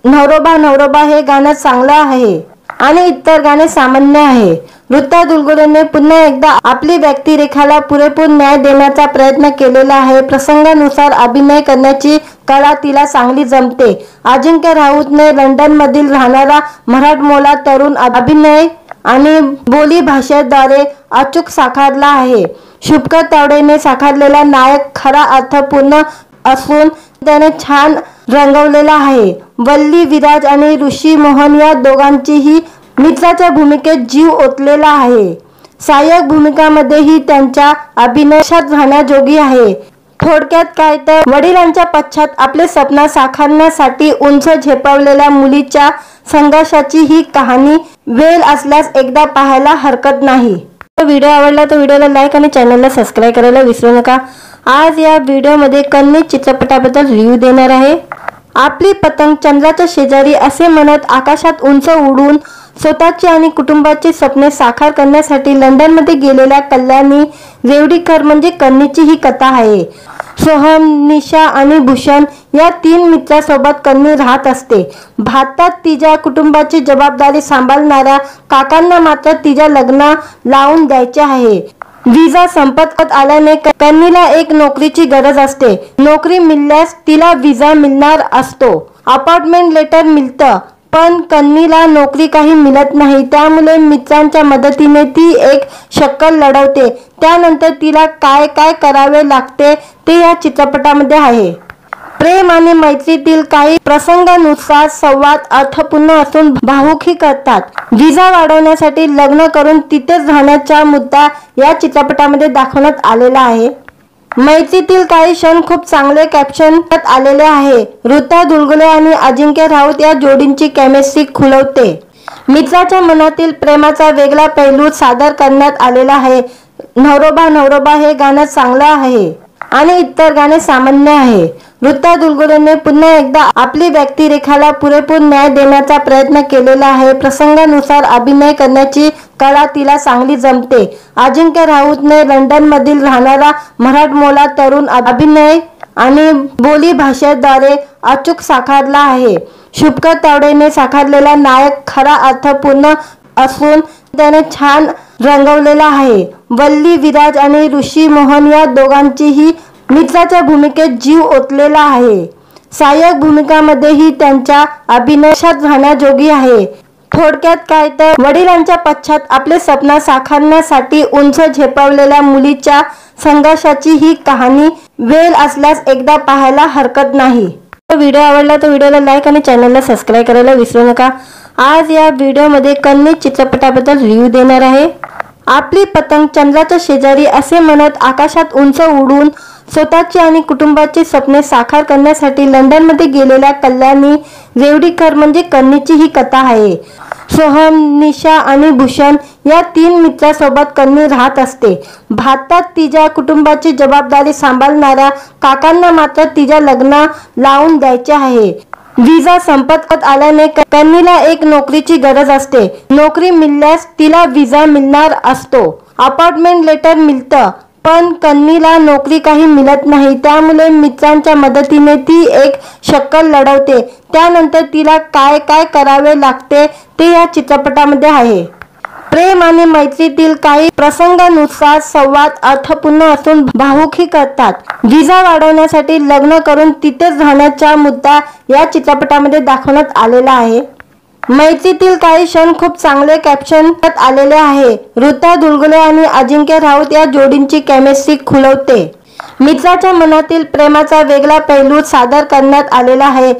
नवरोबा नवरोबा हे गाणं चांगलं आहे आणि इतर गाणे सामान्य आहे। ऋता दुलगुलेने पुन्हा एकदा आपली व्यक्तिरेखाला पुरेपूर न्याय देण्याचा प्रयत्न केलेला आहे। प्रसंगानुसार अभिनय करण्याची कला तिला चांगली जमते। अजिंक्य राऊतने लंडनमधील राहणारा मराठमोळा तरुण अभिनय आणि बोली भाषेद्वारे अचूक साकारला आहे। शुभकर तावडेने साकारलेला नायक खरा अर्थपूर्ण असून त्याने छान रंगवलेला आहे। वल्ली विराज आणि ऋषी मोहन या दोघांचीही मित्राच्या भूमिकेत जीव ओतलेला आहे। सहाय्यक भूमिकांमध्येही त्यांच्या अभिनयात राहण्याजोगी आहे। थोडक्यात काय तर वडिलांच्या पश्चात आपले स्वप्न साकारण्यासाठी उंच झेपावलेल्या मुलीच्या संघर्षाची ही कहाणी वेळ असल्यास एकदा पाहायला हरकत नाही। व्हिडिओ आवडला तर व्हिडिओला लाईक आणि चॅनलला सबस्क्राइब करायला विसरू नका। आज या व्हिडिओमध्ये कन्नी चित्रपटाबद्दल रिव्ह्यू देणार आहे। आपली पतंग चंद्राच्या शेजारी असे म्हणत आकाशात उंच उडून स्वतःची आणि कुटुंबाची स्वप्ने साकार करण्यासाठी लंडनमध्ये गेलेल्या कल्याणी रेवडीकर म्हणजे कन्नीची ही कथा आहे। सोहम, निशा आणि भूषण या 3 मित्रांसोबत कन्नी राहत असते। भारतात तिच्या कुटुंबाची जबाबदारी सांभाळणाऱ्या काकांना मात्र तिच्या लग्न लावून द्यायचे आहे। विजा संपत आल्याने कन्नीला एक नोकरीची गरज असते। नोकरी मिळाल्यास तिला विजा मिळणार असतो। अपॉइंटमेंट लेटर मिळतं, पण कन्नीला नोकरी काही मिळत नाही। त्यामुळे मित्रांच्या मदतीने ती एक शक्कल लढवते। त्यानंतर तिला काय काय करावे लागते ते या चित्रपटामध्ये आहे। प्रेम आणि मैत्रीतील काही प्रसंगानुसार संवाद अर्थपूर्ण असून भावुकही करतात। विजा वाढवण्यासाठी लग्न करून तिथेच राहण्याचा मुद्दा या चित्रपटामध्ये दाखवण्यात आलेला आहे। मैत्रीतील काही क्षण खूप चांगले कॅप्शन आलेले आहे। ऋता दुलगुले आणि अजिंक्य राऊत या जोडींची केमिस्ट्री खुलवते। मित्राच्या मनातील प्रेमाचा वेगळा पैलू सादर करण्यात आलेला आहे। नवरोबा नवरोबा हे गाणं चांगलं आहे आणि इतर गाणे सामान्य आहे। ऋता दुलगुलेने पुन्हा एकदा आपली व्यक्तिरेखाला पुरेपूर न्याय देण्याचा प्रयत्न केलेला आहे। प्रसंगानुसार अभिनय करण्याची कला तिला चांगली जमते। अजिंक्य राऊतने लंडनमधील राहणारा मराठमोळा तरुण अभिनय आणि बोली भाषेद्वारे अचूक साकारला आहे। शुभकर तावडेने साकारलेला नायक खरा अर्थपूर्ण असून त्याने छान रंगवलेला आहे। वल्ली विराज आणि ऋषी मोहन या दोघांचीही मित्राच्या भूमिकेत जीव ओतलेला आहे। सहाय्यक भूमिकांमध्येही त्यांच्या अभिनयात राहण्याजोगी आहे। थोडक्यात काय तर वडिलांच्या पश्चात आपले स्वप्न साकारण्यासाठी उंच झेपावलेल्या मुलीच्या संघर्षाची ही कहाणी वेळ असल्यास एकदा पाहायला हरकत नाही। व्हिडिओ आवडला तर व्हिडिओला लाईक आणि चॅनलला सबस्क्राइब करायला विसरू नका। आज या व्हिडिओमध्ये कन्नी चित्रपटाबद्दल रिव्ह्यू देणार आहे। आपली पतंग चंद्राच्या शेजारी असे म्हणत आकाशात उंच उडून स्वतःची आणि कुटुंबाची स्वप्ने साकार करण्यासाठी लंडनमध्ये गेलेल्या कल्याणी रेवडीकर म्हणजे कन्नीची ही कथा आहे। सोहम, निशा आणि भूषण या 3 मित्रांसोबत कन्नी राहत असते। भारतात तिच्या कुटुंबाची जबाबदारी सांभाळणाऱ्या काकांना मात्र तिच्या लग्न लावून द्यायचे आहे। विजा संपत आल्याने कन्नीला एक नोकरीची गरज असते। नोकरी मिळाल्यास तिला विजा मिळणार असतो। अपॉइंटमेंट लेटर मिळतं, पण कन्नीला नोकरी काही मिळत नाही। त्यामुळे मित्रांच्या मदतीने ती एक शक्कल लढवते। त्यानंतर तिला काय काय करावे लागते ते या चित्रपटामध्ये आहे। प्रेम आणि मैत्रीतील काही प्रसंगानुसार संवाद अर्थपूर्ण असून भावुकही करतात। विजा वाढवण्यासाठी लग्न करून तिथेच राहण्याचा मुद्दा या चित्रपटामध्ये दाखवण्यात आलेला आहे। मैत्रीतील काही क्षण खूप चांगले कॅप्शन आलेले आहे। ऋता दुलगुले आणि अजिंक्य राऊत या जोडींची केमिस्ट्री खुलवते। मित्राच्या मनातील प्रेमाचा वेगळा पैलू सादर करण्यात आलेला आहे।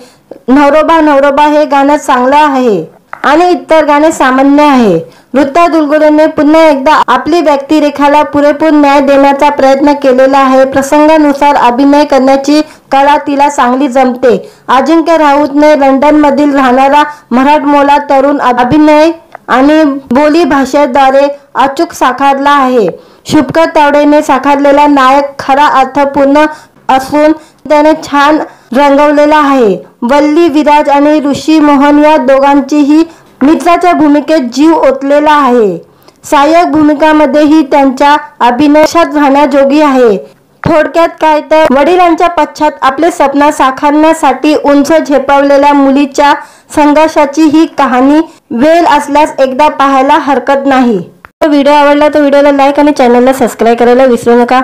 नवरोबा नवरोबा हे गाणं चांगलं आहे आणि इतर गाणे सामान्य आहे। ऋता दुलगुलेने पुन्हा एकदा आपली व्यक्तिरेखाला पुरेपूर न्याय देण्याचा प्रयत्न केलेला आहे। प्रसंगानुसार अभिनय करण्याची कला तिला चांगली जमते। अजिंक्य राऊतने लंडनमधील राहणारा मराठमोळा तरुण अभिनय आणि बोली भाषेद्वारे अचूक साकारला आहे। शुभकर तावडेने साकारलेला नायक खरा अर्थपूर्ण असून त्याने छान रंगवलेला आहे। वल्ली विराज आणि ऋषी मोहन या दोघांचीही मित्राच्या भूमिकेत जीव ओतलेला आहे। सहाय्यक भूमिकांमध्येही त्यांच्या अभिनयात राहण्याजोगी आहे। थोडक्यात काय तर वडिलांच्या पश्चात आपले स्वप्न साकारण्यासाठी उंच झेपावलेल्या मुलीच्या संघर्षाची ही कहाणी वेळ असल्यास एकदा पाहायला हरकत नाही। व्हिडिओ आवडला तर व्हिडिओला लाईक आणि चॅनलला सबस्क्राइब करायला विसरू नका।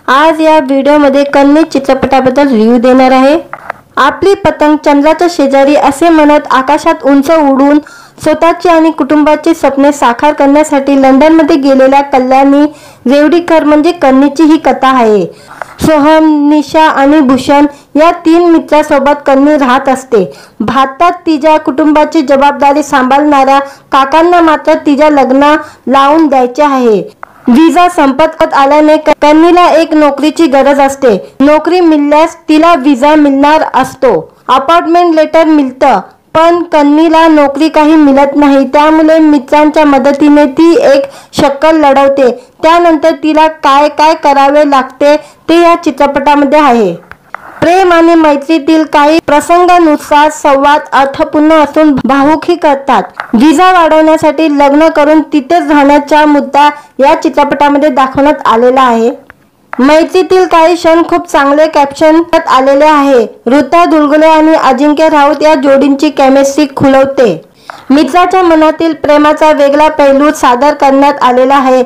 आज या व्हिडिओमध्ये कन्नी चित्रपटाबद्दल रिव्ह्यू देणार आहे। आपली पतंग चंद्राच्या शेजारी असे म्हणत आकाशात उंच उडून स्वतःची आणि कुटुंबाची स्वप्ने साकार करण्यासाठी लंडनमध्ये गेलेल्या कल्याणी रेवडीकर म्हणजे कन्नीची ही कथा आहे। सोहम, निशा आणि भूषण या 3 मित्रांसोबत कन्नी राहत असते। भारतात तिच्या कुटुंबाची जबाबदारी सांभाळणाऱ्या काकांना मात्र तिच्या लग्न लावून द्यायचे आहे। विजा संपत आल्याने कन्नीला एक नोकरीची गरज असते। नोकरी मिळाल्यास तिला विजा मिळणार असतो। अपॉइंटमेंट लेटर मिळतं, पण कन्नीला नोकरी काही मिळत नाही, त्यामुळे मित्रांच्या मदतीने ती एक शक्कल लढवते. त्यानंतर तिला काय काय करावे लागते ते या चित्रपटामध्ये आहे. प्रेम आणि मैत्रीतील काही प्रसंगानुसार संवाद अर्थपूर्ण असून भावुकही करतात. विजा वाढवण्यासाठी लग्न करून तिथेच राहण्याचा मुद्दा या चित्रपटामध्ये दाखवण्यात आलेला आहे. मैत्रीतील काही क्षण खूप चांगले कॅप्शन आलेले आहे. ऋता दुलगुले आणि अजिंक्य राऊत या जोडींची केमिस्ट्री खुलवते. मित्राच्या मनातील प्रेमाचा वेगळा पैलू सादर करण्यात आलेला आहे.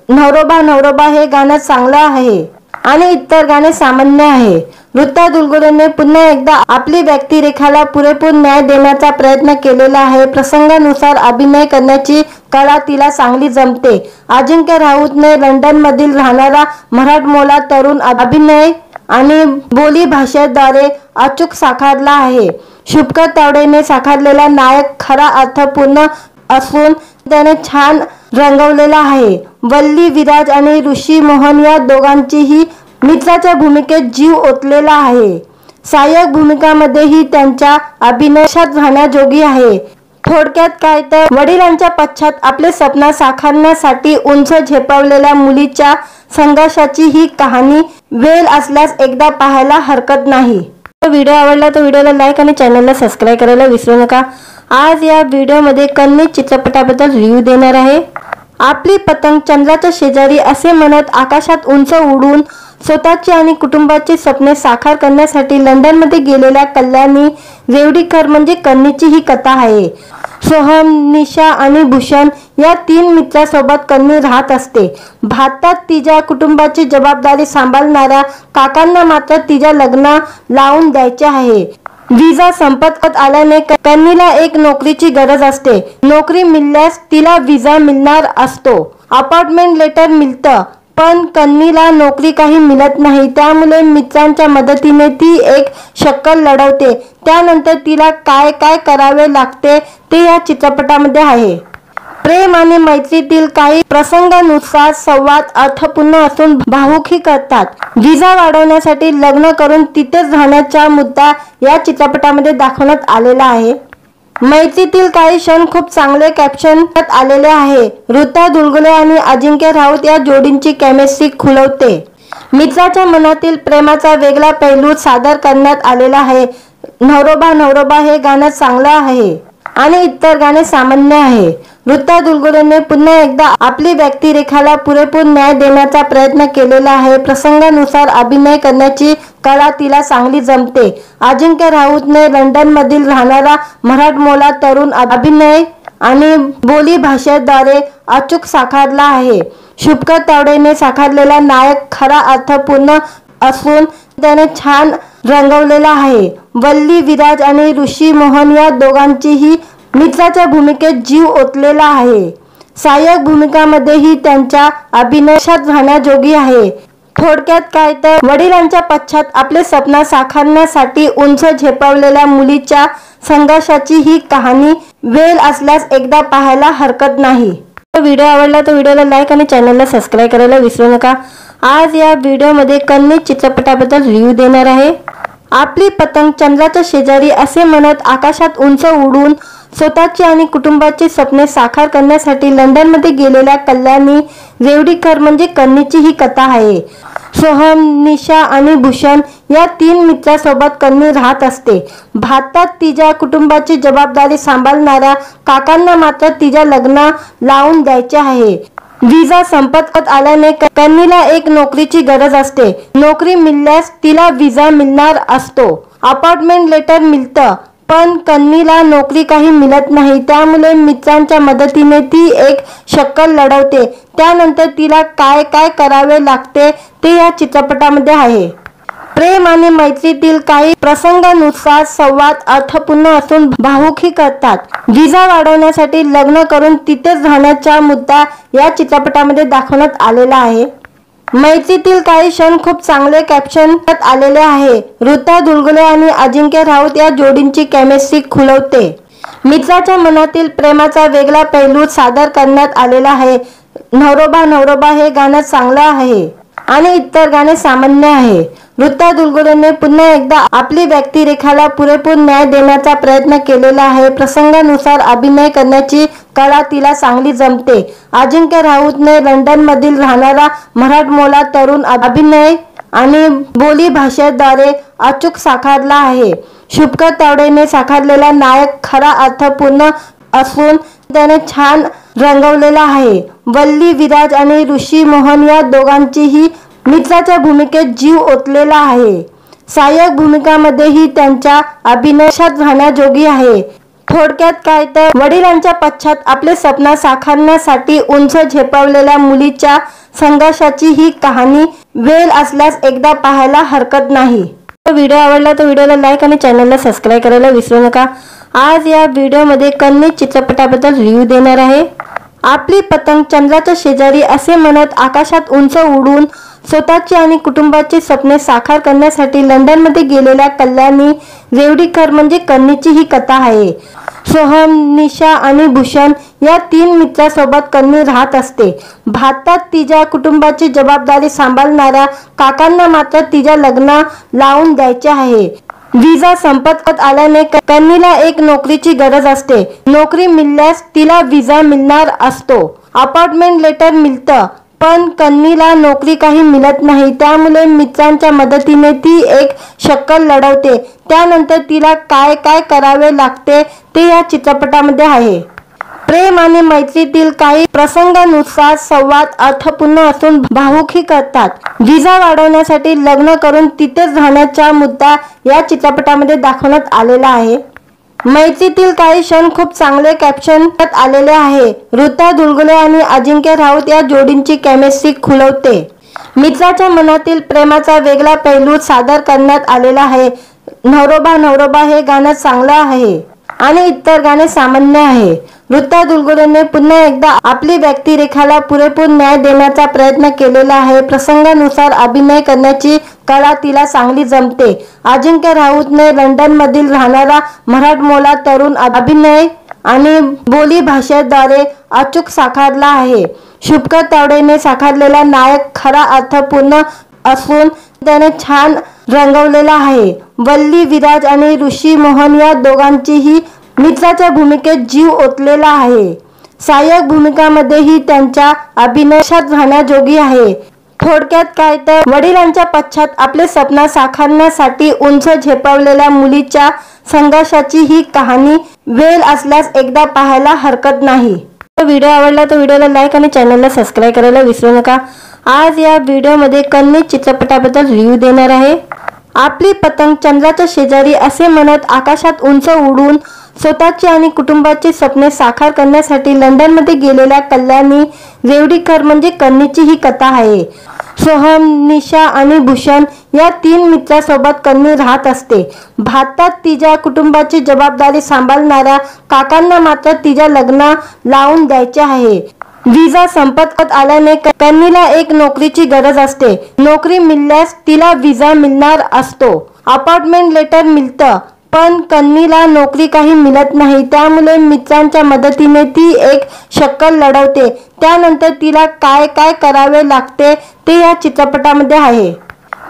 नवरोबा नवरोबा हे गाणं चांगलं आहे आणि इतर गाणे सामान्य आहे. ऋता दुलगुलेने पुन्हा एकदा आपली व्यक्तिरेखाला पुरेपूर न्याय देण्याचा प्रयत्न केलेला आहे. प्रसंगानुसार अभिनय करण्याची कला तिला चांगली जमते. अजिंक्य राऊतने लंडनमधील राहणारा मराठमोळा तरुण अभिनय आणि बोली भाषेद्वारे अचूक साकारला आहे. शुभकर तावडेने साकारलेला नायक खरा अर्थपूर्ण असून त्याने छान रंगवलेला आहे. वल्ली विराज आणि ऋषी मोहन या दोघांचीही मित्राच्या भूमिकेत जीव ओतलेला आहे. सहाय्यक भूमिकांमध्येही त्यांच्या अभिनयात राहण्याजोगी आहे. थोडक्यात काय तर वडिलांच्या पश्चात आपले स्वप्न साकारण्यासाठी उंच झेपावलेल्या मुलीच्या संघर्षाची ही कहाणी वेळ असल्यास एकदा पाहायला हरकत नाही. व्हिडिओ आवडला तर व्हिडिओला लाईक आणि चॅनलला सबस्क्राईब करायला विसरू नका. आज या व्हिडिओमध्ये कन्नी चित्रपटाबद्दल रिव्ह्यू देणार आहे. आपली पतंग चंद्राच्या शेजारी असे म्हणत आकाशात उंच उडून स्वतःची आणि कुटुंबाची स्वप्ने साकार करण्यासाठी लंडनमध्ये गेलेल्या कल्याणी रेवडीकर म्हणजे कन्नीची ही कथा आहे. सोहम, निशा आणि भूषण या 3 मित्रांसोबत कन्नी राहत असते. भारतात तिच्या कुटुंबाची जबाबदारी सांभाळणाऱ्या काकांना मात्र तिच्या लग्न लावून द्यायचे आहे. विजा संपत आल्याने कन्नीला एक नोकरीची गरज असते. नोकरी मिळाल्यास तिला विजा मिळणार असतो. अपॉइंटमेंट लेटर मिळतं, पण कन्नीला नोकरी काही मिळत नाही, त्यामुळे मित्रांच्या मदतीने ती एक शक्कल लढवते. त्यानंतर तिला काय काय करावे लागते ते या चित्रपटामध्ये आहे. प्रेम आणि मैत्रीतील काही प्रसंगानुसार संवाद अर्थपूर्ण असून भावुकही करतात. विजा वाढवण्यासाठी लग्न करून तिथेच राहण्याचा मुद्दा या चित्रपटामध्ये दाखवण्यात आलेला आहे. मैत्रीतील काही क्षण खूप चांगले कॅप्शन आलेले आहे. ऋता दुलगुले आणि अजिंक्य राऊत या जोडींची केमिस्ट्री खुलवते. मित्राच्या मनातील प्रेमाचा वेगळा पैलू सादर करण्यात आलेला आहे. नवरोबा नवरोबा हे गाणं चांगलं आहे आणि इतर गाणे सामान्य आहे. ऋता दुलगुलेने पुन्हा एकदा आपली व्यक्तिरेखाला पुरेपूर न्याय देण्याचा प्रयत्न केलेला आहे. प्रसंगानुसार अभिनय करण्याची कला तिला चांगली जमते. अजिंक्य राऊतने लंडनमधील राहणारा मराठमोळा तरुण अभिनय आणि बोली भाषेद्वारे अचूक साकारला आहे. शुभकर तावडेने साकारलेला नायक खरा अर्थपूर्ण असून त्याने छान रंगवलेला आहे. वल्ली विराज आणि ऋषी मोहन या दोघांचीही मित्राच्या भूमिकेत जीव ओतलेला आहे. सहाय्यक भूमिकांमध्येही त्यांच्या अभिनयात राहण्याजोगी आहे. थोडक्यात काय तर वडिलांच्या पश्चात आपले स्वप्न साकारण्यासाठी उंच झेपावलेल्या मुलीच्या संघर्षाची ही कहाणी वेळ असल्यास एकदा पाहायला हरकत नाही. व्हिडिओ आवडला तर व्हिडिओला लाईक आणि चॅनलला सबस्क्राईब करायला विसरू नका. आज या व्हिडिओमध्ये कन्नी चित्रपटाबद्दल रिव्ह्यू देणार आहे. आपली पतंग चंद्राच्या शेजारी असे म्हणत आकाशात उंच उडून स्वतःची आणि कुटुंबाची स्वप्ने साकार करण्यासाठी लंडनमध्ये गेलेल्या कल्याणी रेवडीकर म्हणजे कन्नीची ही कथा आहे. सोहम, निशा आणि भूषण या 3 मित्रांसोबत कन्नी राहत असते. भारतात तिच्या कुटुंबाची जबाबदारी सांभाळणाऱ्या काकांना मात्र तिच्या लग्न लावून द्यायचे आहे. विजा संपत आल्याने कन्नीला एक नोकरीची गरज असते. नोकरी मिळाल्यास तिला विजा मिळणार असतो. अपॉइंटमेंट लेटर मिळतं, पण कन्नीला नोकरी काही मिळत नाही, त्यामुळे मित्रांच्या मदतीने ती एक शक्कल लढवते. त्यानंतर तिला काय काय करावे लागते ते या चित्रपटामध्ये आहे. प्रेम आणि मैत्रीतील काही प्रसंगानुसार संवाद अर्थपूर्ण असून भावुकही करतात. विजा वाढवण्यासाठी लग्न करून तिथेच राहण्याचा मुद्दा या चित्रपटामध्ये दाखवण्यात आलेला आहे. मैत्रीतील काही क्षण खूप चांगले कॅप्शन आलेले आहे. ऋता दुलगुले आणि अजिंक्य राऊत या जोडींची केमिस्ट्री खुलवते. मित्राच्या मनातील प्रेमाचा वेगळा पैलू सादर करण्यात आलेला आहे. नवरोबा नवरोबा हे गाणं चांगलं आहे आणि इतर गाणे सामान्य आहे। ऋता दुलगुलेने पुन्हा एकदा आपली व्यक्तिरेखाला पुरेपूर न्याय देण्याचा प्रयत्न केलेला आहे। प्रसंगानुसार अभिनय करण्याची कला तिला चांगली जमते। अजिंक्य राऊतने लंडनमधील राहणारा मराठमोळा तरुण अभिनय आणि बोली भाषेद्वारे अचूक साकारला आहे। शुभकर तावडेने साकारलेला नायक खरा अर्थपूर्ण असून त्याने छान रंगवलेला आहे। वल्ली विराज आणि ऋषी मोहन या दोघांचीही मित्राच्या भूमिकेत जीव ओतलेला आहे। सहाय्यक भूमिकांमध्येही त्यांच्या अभिनयात राहण्याजोगी आहे। थोडक्यात काय तर वडिलांच्या पश्चात आपले स्वप्न साकारण्यासाठी उंच झेपावलेल्या मुलीच्या संघर्षाची ही कहाणी वेळ असल्यास एकदा पाहायला हरकत नाही। व्हिडिओ आवडला तर व्हिडिओला लाईक आणि चॅनलला सबस्क्राईब करायला विसरू नका। आज या व्हिडिओमध्ये कन्नी चित्रपटाबद्दल रिव्ह्यू देणार आहे। आपली पतंग चंद्राच्या शेजारी असे म्हणत आकाशात उंच उडून स्वतःची आणि कुटुंबाची स्वप्ने साकार करण्यासाठी लंडनमध्ये गेलेल्या कल्याणी रेवडीकर म्हणजे कन्नीची ही कथा आहे। सोहम, निशा आणि भूषण या 3 मित्रांसोबत कन्नी राहत असते। भारतात तिच्या कुटुंबाची जबाबदारी सांभाळणाऱ्या काकांना मात्र तिच्या लग्न लावून द्यायचे आहे। विजा संपत आल्याने कन्नीला एक नोकरीची गरज असते। नोकरी मिळाल्यास तिला विजा मिळणार असतो। अपॉइंटमेंट लेटर मिळतं, पण कन्नीला नोकरी काही मिळत नाही। त्यामुळे मित्रांच्या मदतीने ती एक शक्कल लढवते। त्यानंतर तिला काय काय करावे लागते ते या चित्रपटामध्ये आहे। प्रेम आणि मैत्रीतील काही प्रसंगानुसार संवाद अर्थपूर्ण असून भावुकी करतात। विजा वाढवण्यासाठी लग्न करून तिथेच राहण्याचा मुद्दा या चित्रपटामध्ये दाखवण्यात आलेला आहे। मैत्रीतील काही क्षण खूप चांगले कॅप्शन आलेले आहे। ऋता दुलगुले आणि अजिंक्य राऊत या जोडींची केमिस्ट्री खुलवते। मित्राच्या मनातील प्रेमाचा वेगळा पैलू सादर करण्यात आलेला आहे। नवरोबा नवरोबा हे गाणं चांगलं आहे आणि इतर गाणे सामान्य आहे। ऋता दुलगुलेने पुन्हा एकदा आपली व्यक्तिरेखाला पुरेपूर न्याय देण्याचा प्रयत्न केलेला आहे। प्रसंगानुसार अभिनय करण्याची कला तिला चांगली जमते। अजिंक्य राऊतने लंडनमधील राहणारा मराठमोळा तरुण अभिनय आणि बोली भाषेद्वारे अचूक साकारला आहे। शुभकर तावडेने साकारलेला नायक खरा अर्थपूर्ण असून त्याने छान रंगवलेला आहे। वल्ली विराज आणि ऋषी मोहन या दोघांचीही मित्राच्या भूमिकेत जीव ओतलेला आहे। सहाय्यक भूमिकांमध्येही त्यांच्या अभिनयात राहण्याजोगी आहे। थोडक्यात काय तर वडिलांच्या पश्चात आपले स्वप्न साकारण्यासाठी उंच झेपावलेल्या मुलीच्या संघर्षाची ही कहाणी वेळ असल्यास एकदा पाहायला हरकत नाही। व्हिडिओ आवडला तर व्हिडिओला लाईक आणि चॅनलला सबस्क्राईब करायला विसरू नका। आज या व्हिडिओमध्ये कन्नी चित्रपटाबद्दल रिव्ह्यू देणार आहे। आपली पतंग चंद्राच्या शेजारी असे म्हणत आकाशात उंच उडून स्वतःची आणि कुटुंबाची स्वप्ने साकार करण्यासाठी लंडनमध्ये गेलेल्या कल्याणी रेवडीकर म्हणजे कन्नीची ही कथा आहे। सोहम, निशा आणि भूषण या 3 मित्रांसोबत कन्नी राहत असते। भारतात तिच्या कुटुंबाची जबाबदारी सांभाळणाऱ्या काकांना मात्र तिच्या लग्न लावून द्यायचे आहे। विजा संपत आल्याने कन्नीला एक नोकरीची गरज असते। नोकरी मिळाल्यास तिला विजा मिळणार असतो। अपॉइंटमेंट लेटर मिळतं, पण कन्नीला नोकरी काही मिळत नाही। त्यामुळे मित्रांच्या मदतीने ती एक शक्कल लढवते। त्यानंतर तिला काय काय करावे लागते ते या चित्रपटामध्ये आहे।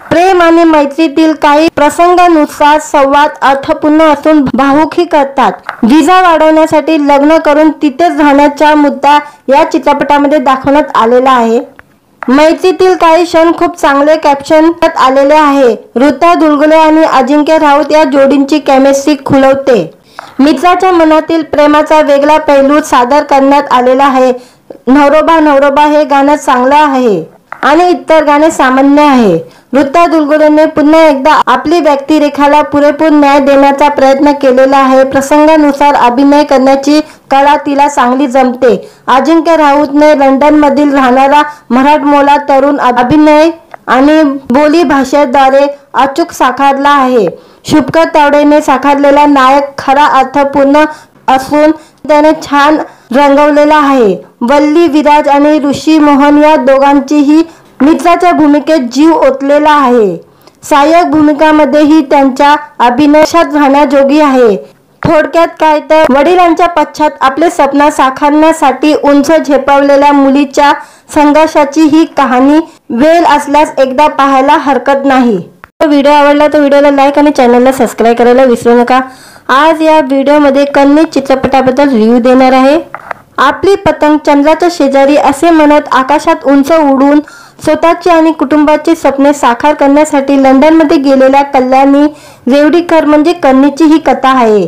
प्रेम आणि मैत्रीतील काही प्रसंगानुसार संवाद अर्थपूर्ण असून भावुकी करतात। विजा वाढवण्यासाठी लग्न करून तिथेच राहण्याचा मुद्दा या चित्रपटामध्ये दाखवण्यात आलेला आहे। मैत्रीतील काही क्षण खूप चांगले कॅप्शन आलेले आहे। ऋता दुलगुले आणि अजिंक्य राऊत या जोडींची केमिस्ट्री खुलवते। मित्राच्या मनातील प्रेमाचा वेगळा पैलू सादर करण्यात आलेला आहे। नवरोबा नवरोबा हे गाणं चांगलं आहे आणि इतर गाणे सामान्य आहे। ऋता दुलगुलेने पुन्हा एकदा आपली व्यक्तिरेखाला पुरेपूर न्याय देण्याचा प्रयत्न केलेला आहे। प्रसंगानुसार अभिनय करण्याची कला तिला चांगली जमते। अजिंक्य राऊतने लंडनमधील राहणारा मराठमोळा तरुण अभिनय आणि बोली भाषेद्वारे अचूक साकारला आहे। शुभकर तावडेने साकारलेला नायक खरा अर्थपूर्ण असून त्याने छान रंगवलेला आहे। वल्ली विराज आणि ऋषी मोहन या दोघांचीही मित्राच्या भूमिकेत जीव ओतलेला आहे। सहाय्यक भूमिकांमध्येही त्यांच्या अभिनयात राहण्याजोगी आहे। थोडक्यात काय तर वडिलांच्या पश्चात आपले स्वप्न साकारण्यासाठी उंच झेपावलेल्या मुलीच्या संघर्षाची ही कहाणी. वेळ असल्यास एकदा पाहायला हरकत नाही. व्हिडिओ आवडला तर व्हिडिओला लाईक आणि चॅनलला सबस्क्राईब करायला विसरू नका. आज या व्हिडिओमध्ये कन्नी चित्रपटाबद्दल रिव्ह्यू देणार आहे. आपली पतंग चंद्राच्या शेजारी असे म्हणत आकाशात उंच उडून स्वतःची आणि कुटुंबाची स्वप्ने साकार करण्यासाठी लंडनमध्ये गेलेल्या कल्याणी रेवडीकर म्हणजे कन्नीची ही कथा आहे.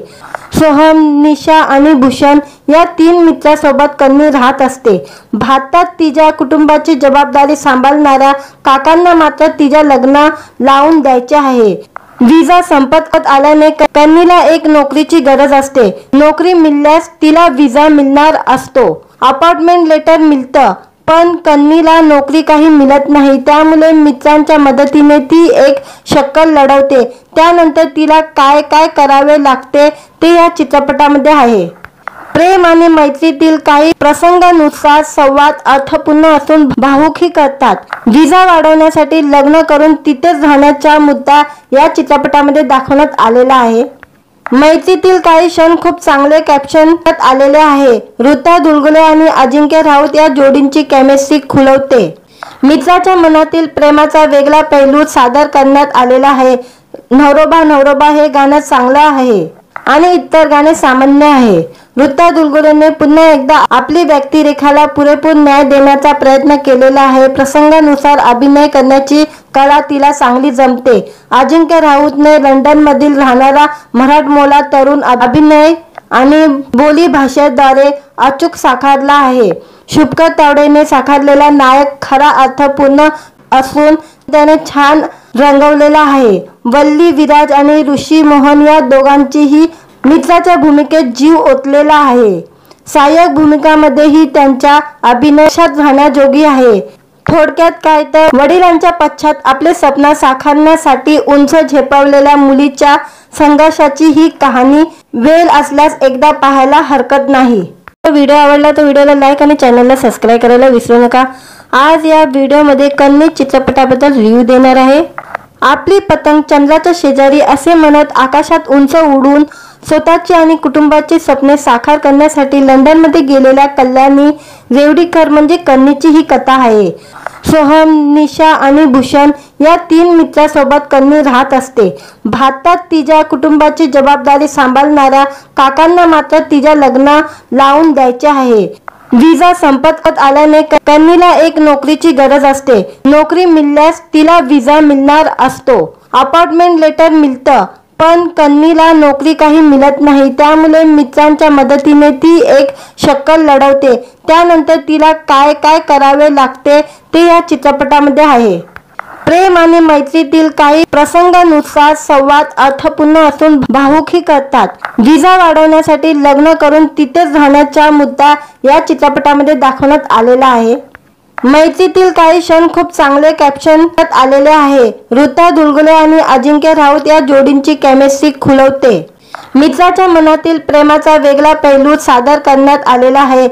सोहम, निशा आणि भूषण या 3 मित्रांसोबत कन्नी राहत असते. भारतात तिच्या कुटुंबाची जबाबदारी सांभाळणाऱ्या काकांना मात्र तिच्या लग्न लावून द्यायचे आहे. विजा संपत आल्याने कन्नीला एक नोकरीची गरज असते. नोकरी मिळाल्यास तिला विजा मिळणार असतो. अपॉइंटमेंट लेटर मिळतं, पण कन्नीला नोकरी काही मिळत नाही. त्यामुळे मित्रांच्या मदतीने ती एक शक्कल लढवते. त्यानंतर तिला काय काय करावे लागते ते या चित्रपटामध्ये आहे. प्रेम आणि मैत्रीतील काही प्रसंगानुसार संवाद अर्थपूर्ण असून भावुकही करतात. विजा वाढवण्यासाठी लग्न करून तिथेच राहण्याचा मुद्दा या चित्रपटामध्ये दाखवण्यात आलेला आहे. मैत्रीतील काही क्षण खूप चांगले कॅप्शन आलेले आहे. ऋता दुलगुले आणि अजिंक्य राऊत या जोडींची केमिस्ट्री खुलवते. मित्राच्या मनातील प्रेमाचा वेगळा पैलू सादर करण्यात आलेला आहे. नवरोबा नवरोबा हे गाणं चांगलं आहे आणि इतर गाणे सामान्य आहे. ऋता दुलगुलेने पुन्हा एकदा आपली व्यक्तिरेखाला पुरेपूर न्याय देण्याचा प्रयत्न केलेला आहे. प्रसंगानुसार अभिनय करण्याची कला तिला चांगली जमते. अजिंक्य राऊतने लंडनमधील राहणारा मराठमोळा तरुण अभिनय आणि बोली भाषेद्वारे अचूक साकारला आहे. शुभकर तावडेने साकारलेला नायक खरा अर्थपूर्ण असून त्याने छान रंगवलेला आहे. वल्ली विराज आणि ऋषी मोहन या दोघांचीही मित्राच्या भूमिकेत जीव ओतलेला आहे. सहाय्यक भूमिकांमध्येही त्यांच्या अभिनयात राहण्याजोगी आहे. थोडक्यात काय तर वडिलांच्या पश्चात आपले स्वप्न साकारण्यासाठी उंच झेपावलेल्या मुलीच्या संघर्षाची ही कहाणी. वेळ असल्यास एकदा पाहायला हरकत नाही. व्हिडिओ आवडला तर व्हिडिओला लाईक आणि चॅनलला सबस्क्राईब करायला विसरू नका. आज या व्हिडिओमध्ये कन्नी चित्रपटाबद्दल रिव्ह्यू देणार आहे. आपली पतंग चंद्राच्या शेजारी असे म्हणत आकाशात उंच उडून स्वतःची आणि कुटुंबाची स्वप्ने साकार करण्यासाठी लंडनमध्ये गेलेल्या कल्याणी रेवडीकर म्हणजे कन्नीची ही कथा आहे. सोहम, निशा आणि भूषण या 3 मित्रांसोबत कन्नी राहत असते. भारतात तिच्या कुटुंबाची जबाबदारी सांभाळणाऱ्या काकांना मात्र तिच्या लग्न लावून द्यायचे आहे. विजा संपत आल्याने कन्नीला एक नोकरीची गरज असते. नोकरी मिळाल्यास तिला विजा मिळणार असतो. अपॉइंटमेंट लेटर मिळतं, पण कन्नीला नोकरी काही मिळत नाही. त्यामुळे मित्रांच्या मदतीने ती एक शक्कल लढवते. त्यानंतर तिला काय काय करावे लागते ते या चित्रपटामध्ये आहे. प्रेम आणि मैत्रीतील काही प्रसंगानुसार संवाद अर्थपूर्ण असून भावुकही करतात. विजा वाढवण्यासाठी लग्न करून तिथेच राहण्याचा मुद्दा या चित्रपटामध्ये दाखवण्यात आलेला आहे. मैत्रीतील काही क्षण खूप चांगले कॅप्शन आलेले आहे. ऋता दुलगुले आणि अजिंक्य राऊत या जोडींची केमिस्ट्री खुलवते. मित्राच्या मनातील प्रेमाचा वेगळा पैलू सादर करण्यात आलेला आहे.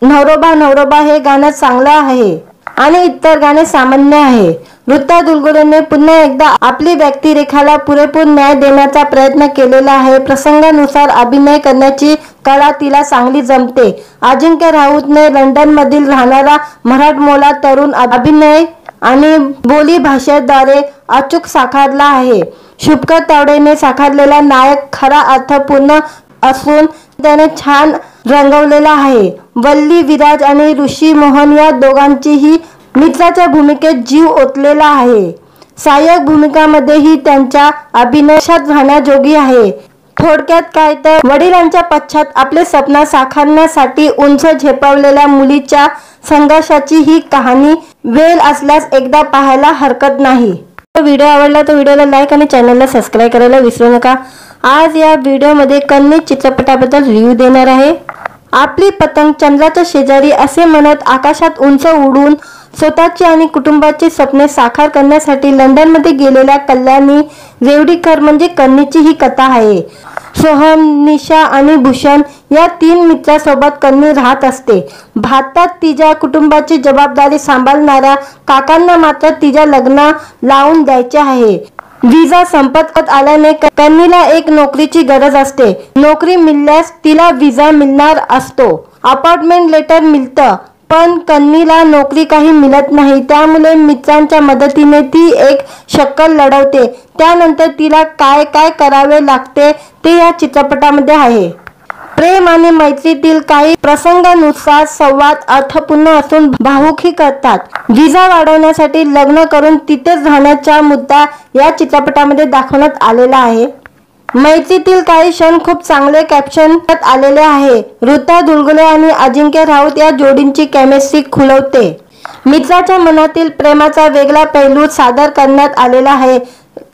नवरोबा नवरोबा हे गाणं चांगलं आहे आणि इतर गाणे सामान्य आहे. ऋता दुलगुलेने पुन्हा एकदा आपली व्यक्तिरेखाला पुरेपूर न्याय देण्याचा प्रयत्न केलेला आहे. प्रसंगानुसार अभिनय करण्याची कला तिला चांगली जमते. अजिंक्य राऊतने लंडनमधील राहणारा मराठमोळा तरुण अभिनय आणि बोली भाषेद्वारे अचूक साकारला आहे. शुभकर तावडेने साकारलेला नायक खरा अर्थपूर्ण असून त्याने छान रंगवलेला आहे. वल्ली विराज आणि ऋषी मोहन या दोघांचीही मित्राच्या भूमिकेत जीव ओतलेला आहे. सहाय्यक भूमिकांमध्येही त्यांच्या अभिनयात राहण्याजोगी आहे. थोडक्यात काय तर वडिलांच्या पश्चात आपले स्वप्न साकारण्यासाठी उंच झेपावलेल्या मुलीच्या संघर्षाची ही कहाणी. वेळ असल्यास एकदा पाहायला हरकत नाही. व्हिडिओ आवडला तर व्हिडिओला लाईक आणि चॅनलला सबस्क्राईब करायला विसरू नका. आज या व्हिडिओमध्ये कन्नी चित्रपटाबद्दल रिव्ह्यू देणार आहे. आपली पतंग चंद्राच्या शेजारी असे म्हणत आकाशात उंच उडून स्वतःची आणि कुटुंबाची स्वप्ने साकार करण्यासाठी लंडनमध्ये गेलेल्या कल्याणी रेवडीकर म्हणजे कन्नीची ही कथा आहे. सोहम, निशा आणि भूषण या 3 मित्रांसोबत कन्नी राहत असते. भारतात तिच्या कुटुंबाची जबाबदारी सांभाळणाऱ्या काकांना मात्र तिच्या लग्न लावून द्यायचे आहे. विजा संपत आल्याने कन्नीला एक नोकरीची गरज असते। नोकरी मिळाल्यास तिला विजा मिळणार असतो। अपॉइंटमेंट लेटर मिळतं, पण कन्नीला नोकरी काही मिळत नाही। त्यामुळे मित्रांच्या मदतीने ती एक शक्कल लढवते। त्यानंतर तिला काय काय करावे लागते ते या चित्रपटामध्ये आहे। प्रेम आणि मैत्रीतील काही प्रसंगानुसार संवाद अर्थपूर्ण असून भावुकी करतात। विजा वाढवण्यासाठी लग्न करून तिथेच राहण्याचा मुद्दा या चित्रपटामध्ये दाखवण्यात आलेला आहे। मैत्रीतील काही क्षण खूप चांगले कॅप्शन आलेले आहे। ऋता दुलगुले आणि अजिंक्य राऊत या जोडींची केमिस्ट्री खुलवते। मित्राच्या मनातील प्रेमाचा वेगळा पैलू सादर करण्यात आलेला आहे।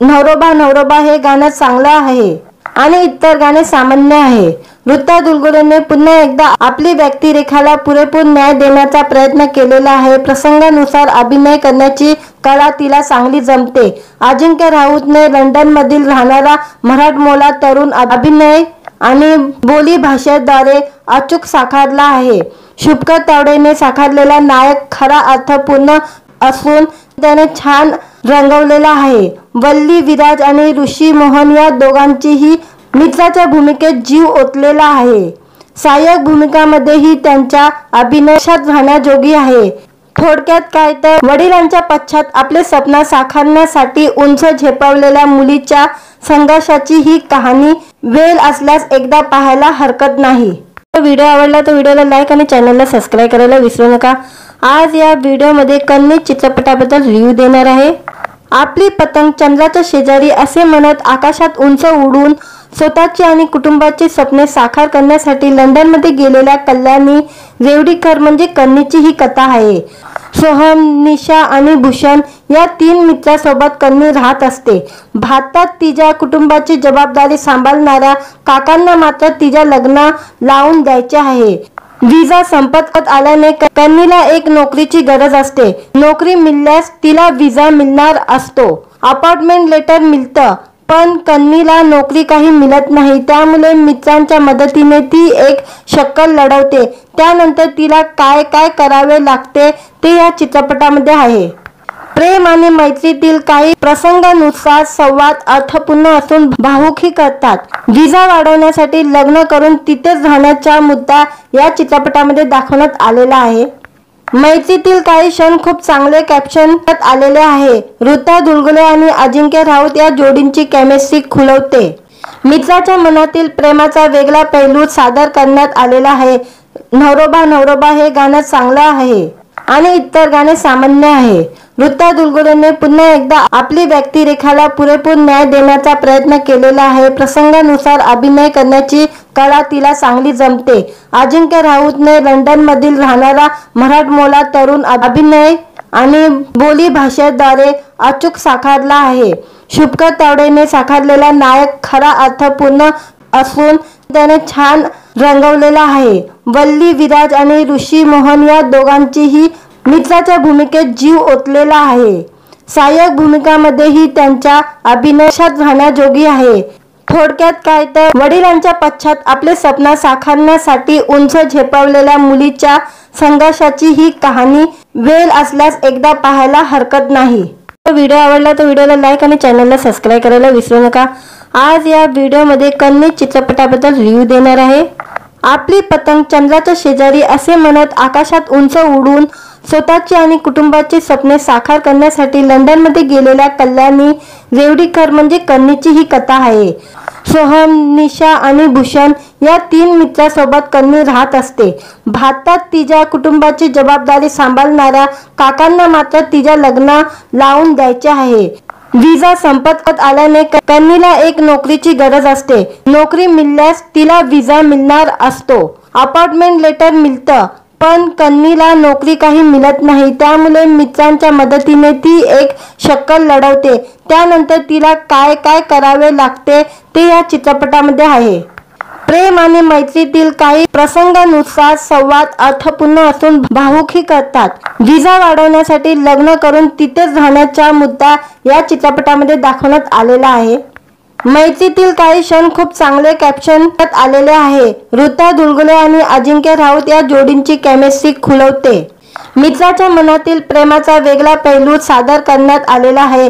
नवरोबा नवरोबा हे गाणं चांगलं आहे आणि इतर गाणे सामान्य आहे। ऋता दुलगुलेने पुन्हा एकदा आपली व्यक्तिरेखाला पुरेपूर न्याय देण्याचा प्रयत्न केलेला आहे। प्रसंगानुसार अभिनय करण्याची कला तिला चांगली जमते। अजिंक्य राऊतने लंडनमधील राहणारा मराठमोळा तरुण अभिनय आणि बोली भाषेद्वारे अचूक साकारला आहे। शुभकर तावडेने साकारलेला नायक खरा अर्थपूर्ण असून त्याने छान रंगवलेला आहे। वल्ली विराज आणि ऋषी मोहन या दोघांचीही मित्राच्या भूमिकेत जीव ओतलेला आहे। सहाय्यक भूमिकांमध्येही त्यांच्या अभिनयात राहण्याजोगी आहे। थोडक्यात काय तर वडिलांच्या पश्चात आपले स्वप्न साकारण्यासाठी उंच झेपावलेल्या मुलीच्या संघर्षाची ही कहाणी वेळ असल्यास एकदा पाहायला हरकत नाही। व्हिडिओ आवडला तर व्हिडिओला लाईक आणि चॅनलला सबस्क्राईब करायला विसरू नका। आज या व्हिडिओमध्ये कन्नी चित्रपटाबद्दल रिव्ह्यू देणार आहे। आपली पतंग चंद्राच्या शेजारी असे म्हणत आकाशात उंच उडून स्वतःची आणि कुटुंबाची स्वप्ने साकार करण्यासाठी लंडनमध्ये गेलेल्या कल्याणी रेवडीकर म्हणजे कन्नीची ही कथा आहे। सोहम, निशा आणि भूषण या तीन मित्रांसोबत कन्नी राहत असते। भारतात तिच्या कुटुंबाची जबाबदारी सांभाळणाऱ्या काकांना मात्र तिच्या लग्न लावून द्यायचे आहे। विजा संपत आल्याने कन्नीला एक नोकरीची गरज असते। नोकरी मिळाल्यास तिला विजा मिळणार असतो। अपॉइंटमेंट लेटर मिळतं, पण कन्नीला नोकरी काही मिळत नाही। त्यामुळे मित्रांच्या मदतीने ती एक शक्कल लढवते। त्यानंतर तिला काय काय करावे लागते ते या चित्रपटामध्ये आहे। प्रेम आणि मैत्रीतील काही प्रसंगानुसार संवाद अर्थपूर्ण असून भावुकी करतात। विजा वाढवण्यासाठी लग्न करून तिथेच राहण्याचा मुद्दा या चित्रपटामध्ये दाखवण्यात आलेला आहे। मैत्रीतील काही क्षण खूप चांगले कॅप्शन आलेले आहे। ऋता दुलगुले आणि अजिंक्य राऊत या जोडींची केमिस्ट्री खुलवते। मित्राच्या मनातील प्रेमाचा वेगळा पैलू सादर करण्यात आलेला आहे। नवरोबा नवरोबा हे गाणं चांगलं आहे आणि इतर गाणे सामान्य आहे। ऋता दुलगुलेने पुन्हा एकदा आपली व्यक्तिरेखाला पुरेपूर न्याय देण्याचा प्रयत्न केलेला आहे। प्रसंगानुसार अभिनय करण्याची कला तिला चांगली जमते। अजिंक्य राऊतने लंडनमधील राहणारा मराठमोळा तरुण अभिनय आणि बोली भाषेद्वारे अचूक साकारला आहे। शुभकर तावडेने साकारलेला नायक खरा अर्थपूर्ण असून त्याने छान रंगवलेला आहे। वल्ली विराज आणि ऋषी मोहन या दोघांचीही मित्राच्या भूमिकेत जीव ओतलेला आहे। सहाय्यक भूमिकांमध्येही त्यांच्या अभिनयात राहण्याजोगी आहे। थोडक्यात काय तर वडिलांच्या पश्चात आपले स्वप्न साकारण्यासाठी उंच झेपावलेल्या मुलीच्या संघर्षाची ही कहाणी वेळ असल्यास एकदा पाहायला हरकत नाही। व्हिडिओ आवडला तर व्हिडिओला लाईक आणि चॅनलला सबस्क्राईब करायला विसरू नका। आज या व्हिडिओमध्ये कन्नी चित्रपटाबद्दल रिव्ह्यू देणार आहे। आपली पतंग चंद्राच्या शेजारी असे म्हणत आकाशात उंच उडून स्वतःची आणि कुटुंबाची स्वप्ने साकार करण्यासाठी लंडनमध्ये गेलेल्या कल्याणी रेवडीकर म्हणजे कन्नीची ही कथा आहे। सोहम, निशा आणि भूषण या तीन मित्रांसोबत कन्नी राहत असते। भारतात तिच्या कुटुंबाची जबाबदारी सांभाळणाऱ्या काकांना मात्र तिच्या लग्न लावून द्यायचे आहे। विजा संपत आल्याने कन्नीला एक नोकरीची गरज असते। नोकरी मिळाल्यास तिला विजा मिळणार असतो। अपॉइंटमेंट लेटर मिळतं, पण कन्नीला नोकरी काही मिळत नाही। त्यामुळे मित्रांच्या मदतीने ती एक शक्कल लढवते। त्यानंतर तिला काय काय करावे लागते ते या चित्रपटामध्ये आहे। प्रेम आणि मैत्रीतील काही प्रसंगानुसार संवाद अर्थपूर्ण असून भावुकी करतात। विजा वाढवण्यासाठी लग्न करून तिथेच राहण्याचा मुद्दा या चित्रपटामध्ये दाखवण्यात आलेला आहे। मैत्रीतील काही क्षण खूप चांगले कॅप्शन आलेले आहे। ऋता दुलगुले आणि अजिंक्य राऊत या जोडींची केमिस्ट्री खुलवते। मित्राच्या मनातील प्रेमाचा वेगळा पैलू सादर करण्यात आलेला आहे।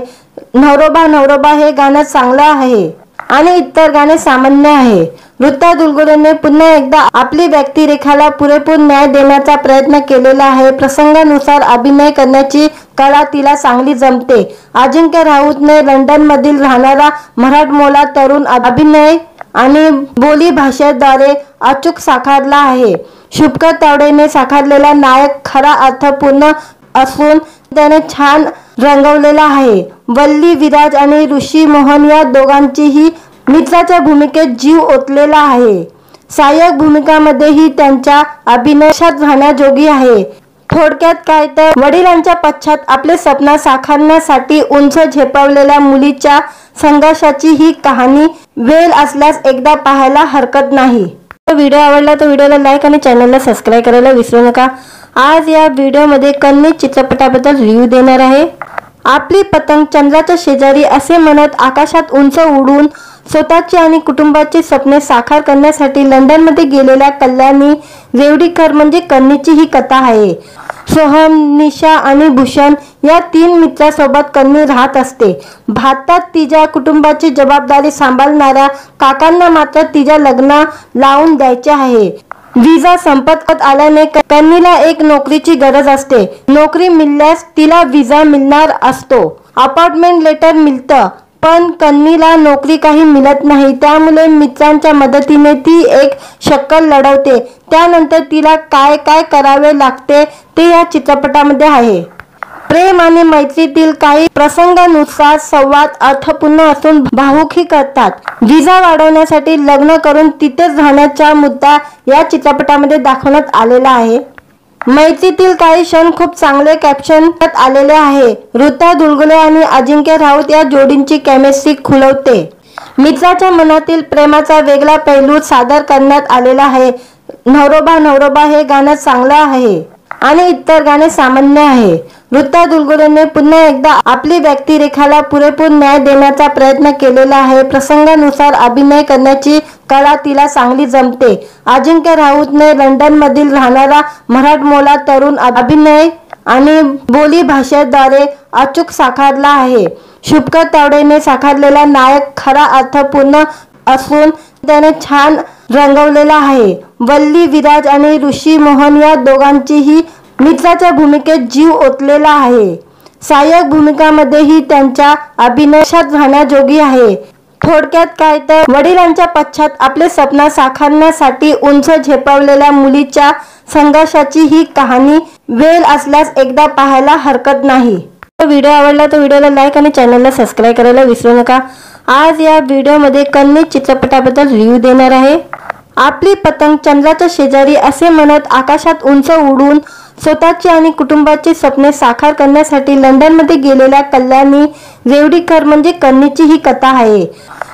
नवरोबा नवरोबा हे गाणं चांगलं आहे आणि इतर गाणे सामान्य आहे। ऋता दुलगुलेने पुन्हा एकदा आपली व्यक्तिरेखाला पुरेपूर न्याय देण्याचा प्रयत्न केलेला आहे। प्रसंगानुसार अभिनय करण्याची कला तिला चांगली जमते। अजिंक्य राऊतने लंडन मधील राहणारा मराठमोळा तरुण अभिनय आणि बोली भाषेद्वारे अचूक साकारला आहे। शुभकर तावडेने साकारलेला नायक खरा अर्थपूर्ण असून त्याने छान रंगवलेला आहे। वल्ली विराज आणि ऋषी मोहन या दोघांचीही मित्राच्या भूमिकेत जीव ओतलेला आहे। सहाय्यक भूमिकांमध्येही त्यांच्या अभिनयात राहण्याजोगी आहे। थोडक्यात काय तर वडिलांच्या पश्चात आपले स्वप्न साकारण्यासाठी उंच झेपावलेल्या मुलीच्या संघर्षाची ही कहाणी वेळ असल्यास एकदा पाहायला हरकत नाही। व्हिडिओ आवडला तर व्हिडिओला लाईक आणि चॅनलला सबस्क्राईब करायला विसरू नका। आज या व्हिडिओमध्ये कन्नी चित्रपटाबद्दल रिव्ह्यू देणार आहे। आपली पतंग चंद्राच्या शेजारी असे म्हणत आकाशात उंच उडून स्वतःची आणि कुटुंबाची स्वप्ने साकार करण्यासाठी लंडनमध्ये गेलेल्या कल्याणी रेवडीकर म्हणजे कन्नीची ही कथा आहे। सोहम, निशा आणि भूषण या 3 मित्रांसोबत कन्नी राहत असते। भारतात तिच्या कुटुंबाची जबाबदारी सांभाळणाऱ्या काकांना मात्र तिच्या लग्न लावून द्यायचे आहे। विजा संपत आल्याने कन्नीला एक नोकरीची गरज असते। नोकरी मिळाल्यास तिला विजा मिळणार असतो। अपॉइंटमेंट लेटर मिळतं, पण कन्नीला नोकरी काही मिळत नाही। त्यामुळे मित्रांच्या मदतीने ती एक शक्कल लढवते। त्यानंतर तिला काय काय करावे लागते ते या चित्रपटामध्ये आहे। प्रेम आणि मैत्रीतील काही प्रसंगानुसार संवाद अर्थपूर्ण असून भावुकही करतात। विजा वाढवण्यासाठी लग्न करून तिथेच राहण्याचा मुद्दा या चित्रपटामध्ये दाखवण्यात आलेला आहे। मैत्रीतील काही क्षण खूप चांगले कॅप्शन आलेले आहे। ऋता दुलगुले आणि अजिंक्य राऊत या जोडींची केमिस्ट्री खुलवते। मित्राच्या मनातील प्रेमाचा वेगळा पैलू सादर करण्यात आलेला आहे। नवरोबा नवरोबा हे गाणं चांगलं आहे आणि इतर गाणे सामान्य आहे। ऋता दुलगुलेने पुन्हा एकदा आपली व्यक्तिरेखाला पुरेपूर न्याय देण्याचा प्रयत्न केलेला आहे। प्रसंगानुसार अभिनय करण्याची कला तिला चांगली जमते। अजिंक्य राऊतने लंडन मधील राहणारा मराठमोळा तरुण अभिनय आणि बोली भाषेद्वारे अचूक साकारला आहे। शुभकर तावडेने साकारलेला नायक खरा अर्थपूर्ण असून त्याने छान रंगवलेला आहे। वल्ली विराज आणि ऋषी मोहन या दोघांचीही मित्राच्या भूमिकेत जीव ओतलेला आहे। सहाय्यक भूमिकांमध्येही त्यांच्या अभिनयात राहण्याजोगी आहे। थोडक्यात काय तर वडिलांच्या पश्चात आपले स्वप्न साकारण्यासाठी उंच झेपावलेल्या मुलीच्या संघर्षाची ही कहाणी वेळ असल्यास एकदा पाहायला हरकत नाही। व्हिडिओ आवडला तर व्हिडिओला लाईक आणि चॅनलला सबस्क्राईब करायला विसरू नका। आज या व्हिडिओमध्ये कन्नी चित्रपटाबद्दल रिव्ह्यू देणार आहे। आपली पतंग चंद्राच्या शेजारी असे म्हणत आकाशात उंच उडून स्वतःची आणि कुटुंबाची स्वप्ने साकार करण्यासाठी लंडनमध्ये गेलेल्या कल्याणी रेवडीकर म्हणजे कन्नीची ही कथा आहे।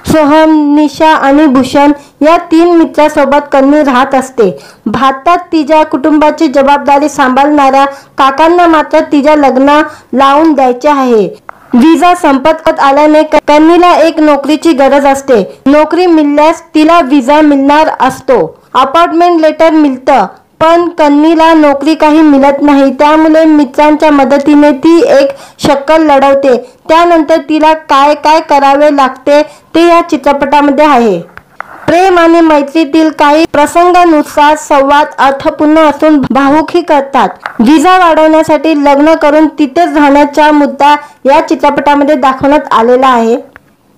सोहम, निशा आणि भूषण या 3 मित्रांसोबत कन्नी राहत असते। भारतात तिच्या कुटुंबाची जबाबदारी सांभाळणाऱ्या काकांना मात्र तिच्या लग्न लावून द्यायचे आहे। विजा संपत आल्याने कन्नीला एक नोकरीची गरज असते। नोकरी मिळाल्यास तिला विजा मिळणार असतो। अपॉइंटमेंट लेटर मिळतं, पण कन्नीला नोकरी काही मिळत नाही। त्यामुळे मित्रांच्या मदतीने ती एक शक्कल लढवते। त्यानंतर तिला काय काय करावे लागते ते या चित्रपटामध्ये आहे। प्रेम आणि मैत्रीतील काही प्रसंगानुसार संवाद अर्थपूर्ण असून भावुकही करतात। विजा वाढवण्यासाठी लग्न करून तिथेच राहण्याचा मुद्दा या चित्रपटामध्ये दाखवण्यात आलेला आहे।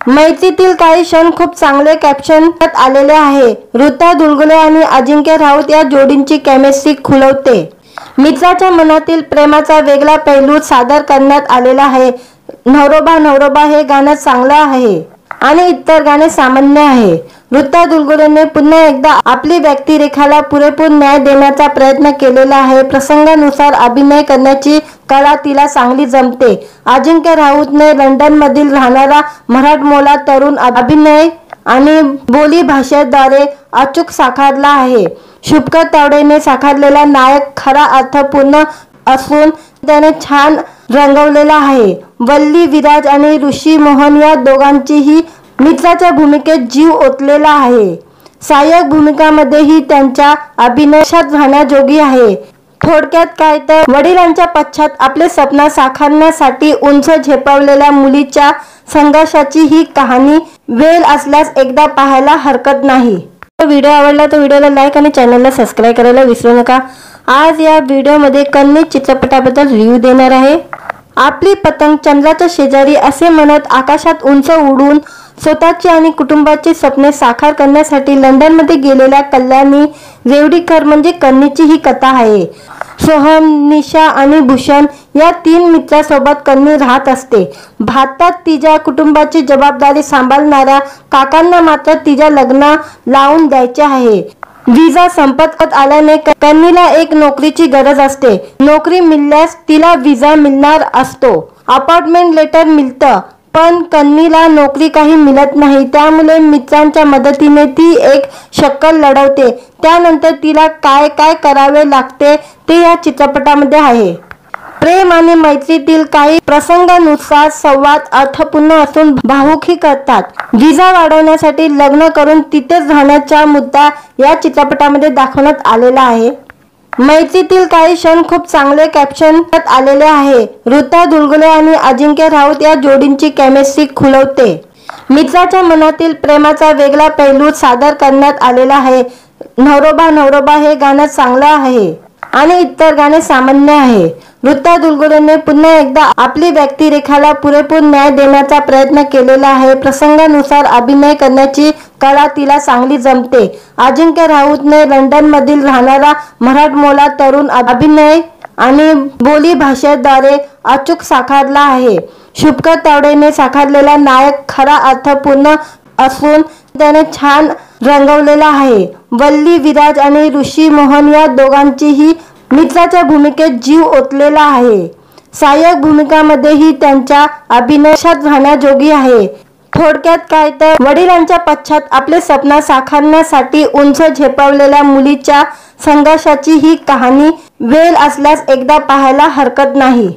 मैत्रीतील काही क्षण खूप चांगले कॅप्शन आलेले आहे। ऋता दुलगुले आणि अजिंक्य राऊत या जोडींची केमिस्ट्री खुलवते। मित्राच्या मनातील प्रेमाचा वेगळा पैलू सादर करण्यात आलेला आहे। नवरोबा नवरोबा हे गाणं चांगलं आहे आणि इतर गाणे सामान्य आहे। ऋता दुलगुलेने पुन्हा एकदा आपली व्यक्तिरेखाला पुरेपूर न्याय देण्याचा प्रयत्न केलेला आहे। प्रसंगानुसार अभिनय करण्याची कला तिला चांगली जमते। अजिंक्य राऊतने लंडन मधील राहणारा मराठमोळा तरुण अभिनय आणि बोली भाषेद्वारे अचूक साकारला आहे। शुभकर तावडेने साकारलेला नायक खरा अर्थपूर्ण असून त्याने छान रंगवलेला आहे। वल्ली विराज आणि ऋषी मोहन या दोघांचीही मित्राच्या भूमिकेत जीव ओतलेला आहे। सहाय्यक भूमिकांमध्येही त्यांच्या अभिनयात राहण्याजोगी आहे। थोडक्यात काय तर वडिलांच्या पश्चात आपले स्वप्न साकारण्यासाठी उंच झेपावलेल्या मुलीच्या संघर्षाची ही कहाणी. वेळ असल्यास एकदा पाहायला हरकत नाही. व्हिडिओ आवडला तर व्हिडिओला लाईक आणि चॅनलला सबस्क्राईब करायला विसरू नका. आज या व्हिडिओमध्ये कन्नी चित्रपटाबद्दल रिव्ह्यू देणार आहे. आपली पतंग चंद्राच्या शेजारी असे म्हणत आकाशात उंच उडून स्वतःची आणि कुटुंबाची स्वप्ने साकार करण्यासाठी लंडनमध्ये गेलेल्या कल्याणी रेवडीकर म्हणजे कन्नीची ही कथा आहे. सोहम, निशा आणि भूषण या 3 मित्रांसोबत कन्नी राहत असते. भारतात तिच्या कुटुंबाची जबाबदारी सांभाळणाऱ्या काकांना मात्र तिच्या लग्न लावून द्यायचे आहे. विजा संपत आल्याने कन्नीला एक नोकरीची गरज असते. नोकरी मिळाल्यास तिला विजा मिळणार असतो. अपॉइंटमेंट लेटर मिळतं, पण कन्नीला नोकरी काही मिळत नाही. त्यामुळे मित्रांच्या मदतीने ती एक शक्कल लढवते. त्यानंतर तिला काय काय करावे लागते ते या चित्रपटामध्ये आहे. प्रेम आणि मैत्रीतील काही प्रसंगानुसार संवाद अर्थपूर्ण असून भावुकही करतात. विजा वाढवण्यासाठी लग्न करून तिथेच राहण्याचा मुद्दा या चित्रपटामध्ये दाखवण्यात आलेला आहे. मैत्रीतील काही क्षण खूप चांगले कॅप्शन आलेले आहे. ऋता दुलगुले आणि अजिंक्य राऊत या जोडींची केमिस्ट्री खुलवते. मित्राच्या मनातील प्रेमाचा वेगळा पैलू सादर करण्यात आलेला आहे. नवरोबा नवरोबा हे गाणं चांगलं आहे आणि इतर गाणे सामान्य आहे. ऋता दुलगुलेने पुन्हा एकदा आपली व्यक्तिरेखाला पुरेपूर न्याय देण्याचा प्रयत्न केलेला आहे. प्रसंगानुसार अभिनय करण्याची कला तिला चांगली जमते. अजिंक्य राऊतने लंडनमधील राहणारा मराठमोळा तरुण अभिनय आणि बोली भाषेद्वारे अचूक साकारला आहे. शुभकर तावडेने साकारलेला नायक खरा अर्थपूर्ण असून त्याने छान रंगवलेला आहे. वल्ली विराज आणि ऋषी मोहन या दोघांचीही मित्राच्या भूमिकेत जीव ओतलेला आहे. सहाय्यक भूमिकांमध्येही त्यांच्या अभिनयात राहण्याजोगी आहे. थोडक्यात काय तर वडिलांच्या पश्चात आपले स्वप्न साकारण्यासाठी उंच झेपावलेल्या मुलीच्या संघर्षाची ही कहाणी. वेळ असल्यास एकदा पाहायला हरकत नाही.